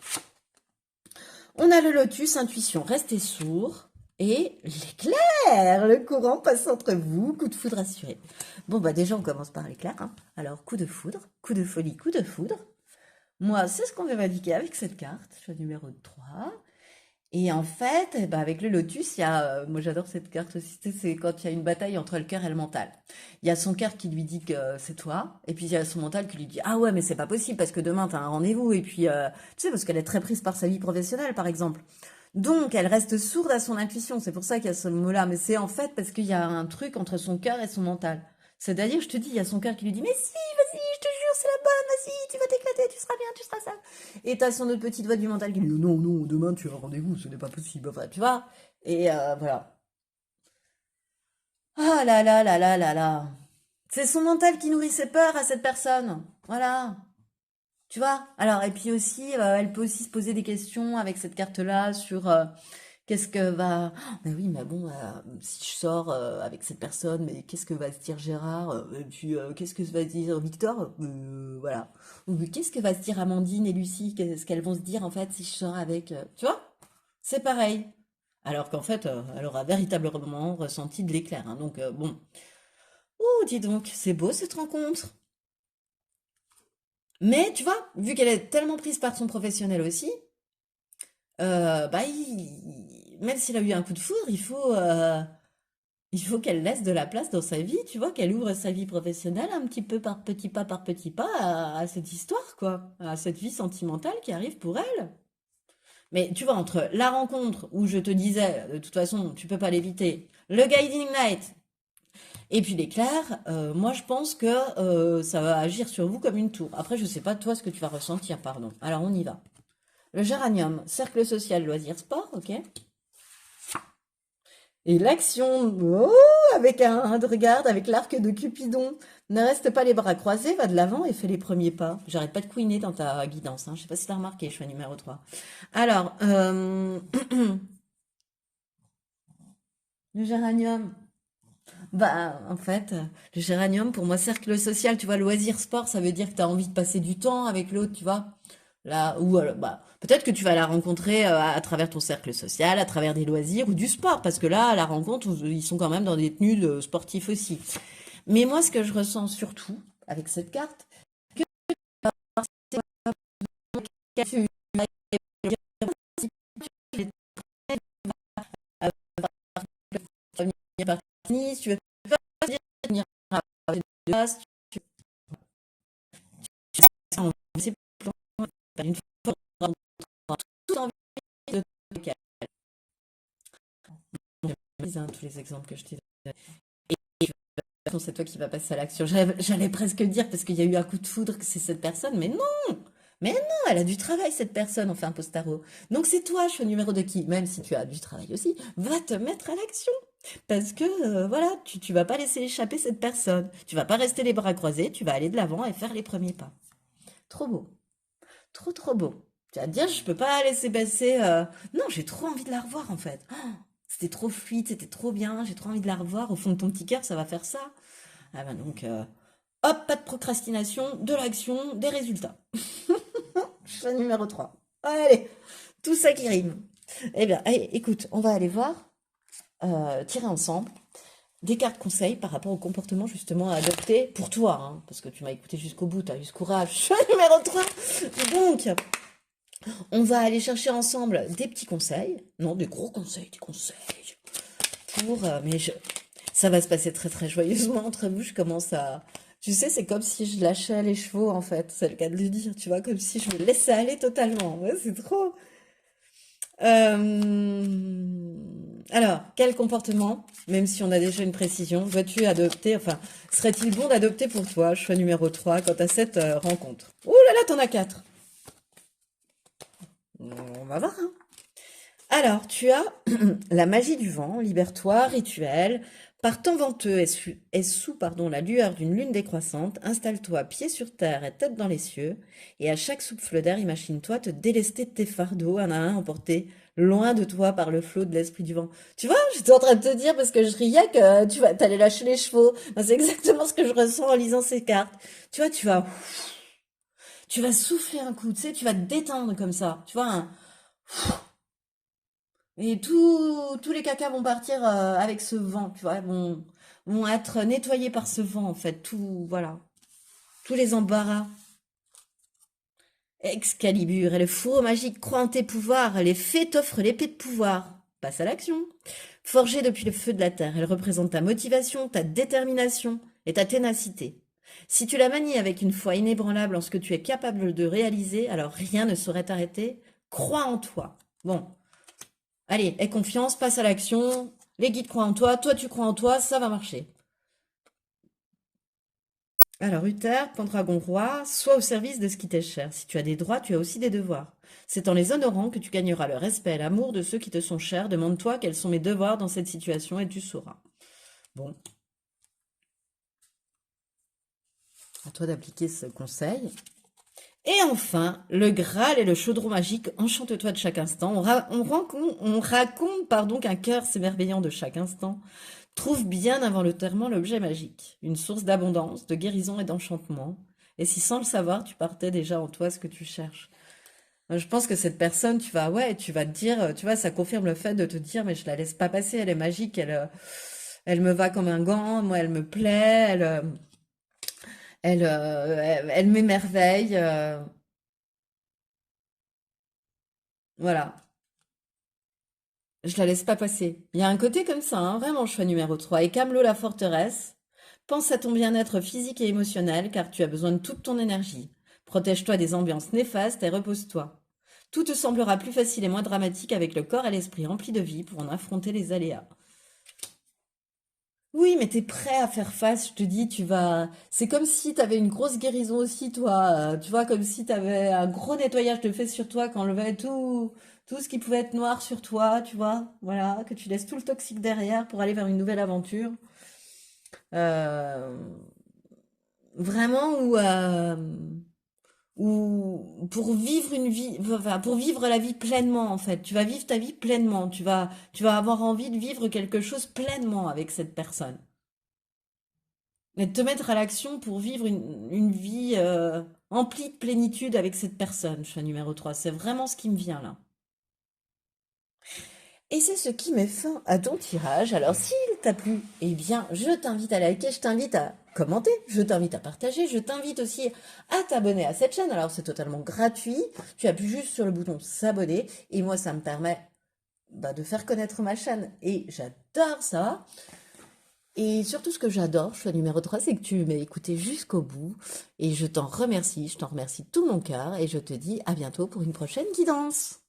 On a le lotus, intuition, restez sourd, et l'éclair, le courant passe entre vous, coup de foudre assuré. Bon, bah déjà, on commence par l'éclair, hein. Alors, coup de foudre, coup de folie, coup de foudre. Moi, c'est ce qu'on va m'indiquer avec cette carte, choix numéro 3. Et en fait, eh ben, avec le lotus, il y a, moi j'adore cette carte aussi, tu sais, c'est quand il y a une bataille entre le cœur et le mental. Il y a son cœur qui lui dit que c'est toi, et puis il y a son mental qui lui dit ah ouais mais c'est pas possible parce que demain t'as un rendez-vous, et puis tu sais parce qu'elle est très prise par sa vie professionnelle par exemple. Donc elle reste sourde à son intuition, c'est pour ça qu'il y a ce mot-là, mais c'est en fait parce qu'il y a un truc entre son cœur et son mental. C'est-à-dire, je te dis, il y a son cœur qui lui dit mais si, vas-y, je te jure, c'est la bonne, vas-y, tu vas t'éclater, tu seras bien, tu seras ça. Et t'as son autre petite voix du mental qui lui dit non, non, demain tu as un rendez-vous, ce n'est pas possible. Enfin, tu vois. Et voilà. Ah là là là là là là. C'est son mental qui nourrit ses peurs à cette personne. Voilà. Tu vois? Alors, et puis aussi, elle peut aussi se poser des questions avec cette carte-là sur qu'est-ce que va. Oh, mais oui, mais bon, si je sors avec cette personne, mais qu'est-ce que va se dire Gérard? Et puis, qu'est-ce que va se dire Victor? Voilà. Ou qu'est-ce que va se dire Amandine et Lucie? Qu'est-ce qu'elles vont se dire en fait si je sors avec. Tu vois? C'est pareil. Alors qu'en fait, elle aura véritablement ressenti de l'éclair, hein. Donc, bon. Oh, dis donc, c'est beau cette rencontre. Mais tu vois, vu qu'elle est tellement prise par son professionnel aussi, bah, même s'il a eu un coup de foudre, il faut qu'elle laisse de la place dans sa vie, tu vois, qu'elle ouvre sa vie professionnelle un petit peu par petit pas à cette histoire, quoi, à cette vie sentimentale qui arrive pour elle. Mais tu vois, entre la rencontre où je te disais, de toute façon, tu peux pas l'éviter, le guiding night et puis l'éclair, moi je pense que ça va agir sur vous comme une tour. Après, je sais pas toi ce que tu vas ressentir, pardon. Alors on y va. Le géranium, cercle social, loisirs, sport, ok. Et l'action, oh, avec regarde, avec l'arc de Cupidon. Ne reste pas les bras croisés, va de l'avant et fais les premiers pas. J'arrête pas de couiner dans ta guidance, hein. Je sais pas si t'as remarqué, choix numéro 3. Alors, le géranium. Bah, en fait, le géranium, pour moi, cercle social, tu vois, loisir, sport, ça veut dire que tu as envie de passer du temps avec l'autre, tu vois. Là, ou bah, peut-être que tu vas la rencontrer à travers ton cercle social, à travers des loisirs ou du sport, parce que là, à la rencontre, ils sont quand même dans des tenues sportifs aussi. Mais moi, ce que je ressens surtout avec cette carte, c'est si tu veux pas dire venir à de base, c'est une fois tout envie de tous les exemples que je t'ai donnés. Et c'est toi qui vas passer à l'action. J'allais presque dire, parce qu'il y a eu un coup de foudre, que c'est cette personne, mais non, elle a du travail, cette personne, on fait un post-tarot. Donc c'est toi, choix numéro de qui, même si tu as du travail aussi, va te mettre à l'action. Parce que, voilà, tu vas pas laisser échapper cette personne. Tu vas pas rester les bras croisés, tu vas aller de l'avant et faire les premiers pas. Trop beau. Trop, trop beau. Tu vas te dire, je peux pas laisser passer. Non, j'ai trop envie de la revoir en fait. Oh, c'était trop fluide, c'était trop bien. J'ai trop envie de la revoir. Au fond de ton petit cœur, ça va faire ça. Ah ben donc, hop, pas de procrastination, de l'action, des résultats. Choix numéro 3. Allez, tout ça qui rime. Eh bien, allez, écoute, on va aller voir, tirer ensemble des cartes conseils par rapport au comportement justement à adopter pour toi, hein, parce que tu m'as écouté jusqu'au bout, tu as eu ce courage. Choix numéro 3. Donc, On va aller chercher ensemble des petits conseils, non, des gros conseils, des conseils pour, ça va se passer très très joyeusement entre vous. Je commence à, tu sais, c'est comme si je lâchais les chevaux en fait, c'est le cas de le dire, tu vois, comme si je me laissais aller totalement. Ouais, c'est trop. Alors, quel comportement, même si on a déjà une précision, dois-tu adopter, enfin, serait-il bon d'adopter pour toi, choix numéro 3 quant à cette rencontre? Oh là là, t'en as 4. On va voir, hein. Alors, tu as la magie du vent, libère-toi, rituel. Par temps venteux et sous pardon, la lueur d'une lune décroissante, installe-toi pied sur terre et tête dans les cieux, et à chaque souffle d'air, imagine-toi te délester de tes fardeaux, un à un, emportés loin de toi par le flot de l'esprit du vent. Tu vois, j'étais en train de te dire parce que je riais que t'allais lâcher les chevaux. Ben, c'est exactement ce que je ressens en lisant ces cartes. Tu vois, tu vas souffler un coup, tu sais, tu vas te détendre comme ça. Tu vois, et tous les cacas vont partir avec ce vent, tu vois, vont être nettoyés par ce vent, en fait. Tout, voilà. Tous les embarras. Excalibur et le fourreau magique croient en tes pouvoirs. Les fées t'offrent l'épée de pouvoir. Passe à l'action. Forgée depuis le feu de la terre, elle représente ta motivation, ta détermination et ta ténacité. Si tu la manies avec une foi inébranlable en ce que tu es capable de réaliser, alors rien ne saurait t'arrêter. Crois en toi. Bon, allez, aie confiance, passe à l'action. Les guides croient en toi tu crois en toi, ça va marcher. Alors, Uther, Pendragon roi, sois au service de ce qui t'est cher. Si tu as des droits, tu as aussi des devoirs. C'est en les honorant que tu gagneras le respect et l'amour de ceux qui te sont chers. Demande-toi quels sont mes devoirs dans cette situation et tu sauras. Bon, à toi d'appliquer ce conseil. Et enfin, le Graal et le chaudron magique, enchante-toi de chaque instant. On raconte pardon, qu'un cœur s'émerveillant de chaque instant trouve bien involontairement l'objet magique, une source d'abondance, de guérison et d'enchantement. Et si sans le savoir, tu partais déjà en toi ce que tu cherches. Je pense que cette personne, tu vas te dire, tu vois, ça confirme le fait de te dire, mais je la laisse pas passer, elle est magique, elle me va comme un gant, moi elle me plaît, elle m'émerveille, voilà. Je la laisse pas passer. Il y a un côté comme ça, hein, vraiment, choix numéro 3. Et Camelot la forteresse, pense à ton bien-être physique et émotionnel car tu as besoin de toute ton énergie. Protège-toi des ambiances néfastes et repose-toi. Tout te semblera plus facile et moins dramatique avec le corps et l'esprit remplis de vie pour en affronter les aléas. Oui, mais t'es prêt à faire face, je te dis, tu vas... C'est comme si t'avais une grosse guérison aussi, toi. Tu vois, comme si t'avais un gros nettoyage de fait sur toi, qu'enlevait tout ce qui pouvait être noir sur toi, tu vois. Voilà, que tu laisses tout le toxique derrière pour aller vers une nouvelle aventure. Euh, Vraiment, ou pour vivre une vie, enfin, pour vivre la vie pleinement, en fait. Tu vas vivre ta vie pleinement. Tu vas avoir envie de vivre quelque chose pleinement avec cette personne. Et de te mettre à l'action pour vivre une vie emplie de plénitude avec cette personne, choix numéro 3. C'est vraiment ce qui me vient là. Et c'est ce qui met fin à ton tirage. Alors s'il t'a plu, eh bien je t'invite à liker, je t'invite à commenter, je t'invite à partager, je t'invite aussi à t'abonner à cette chaîne. Alors c'est totalement gratuit, tu appuies juste sur le bouton s'abonner et moi ça me permet de faire connaître ma chaîne et j'adore ça. Et surtout, ce que j'adore, choix numéro 3, c'est que tu m'as écouté jusqu'au bout. Et je t'en remercie de tout mon cœur. Et je te dis à bientôt pour une prochaine guidance.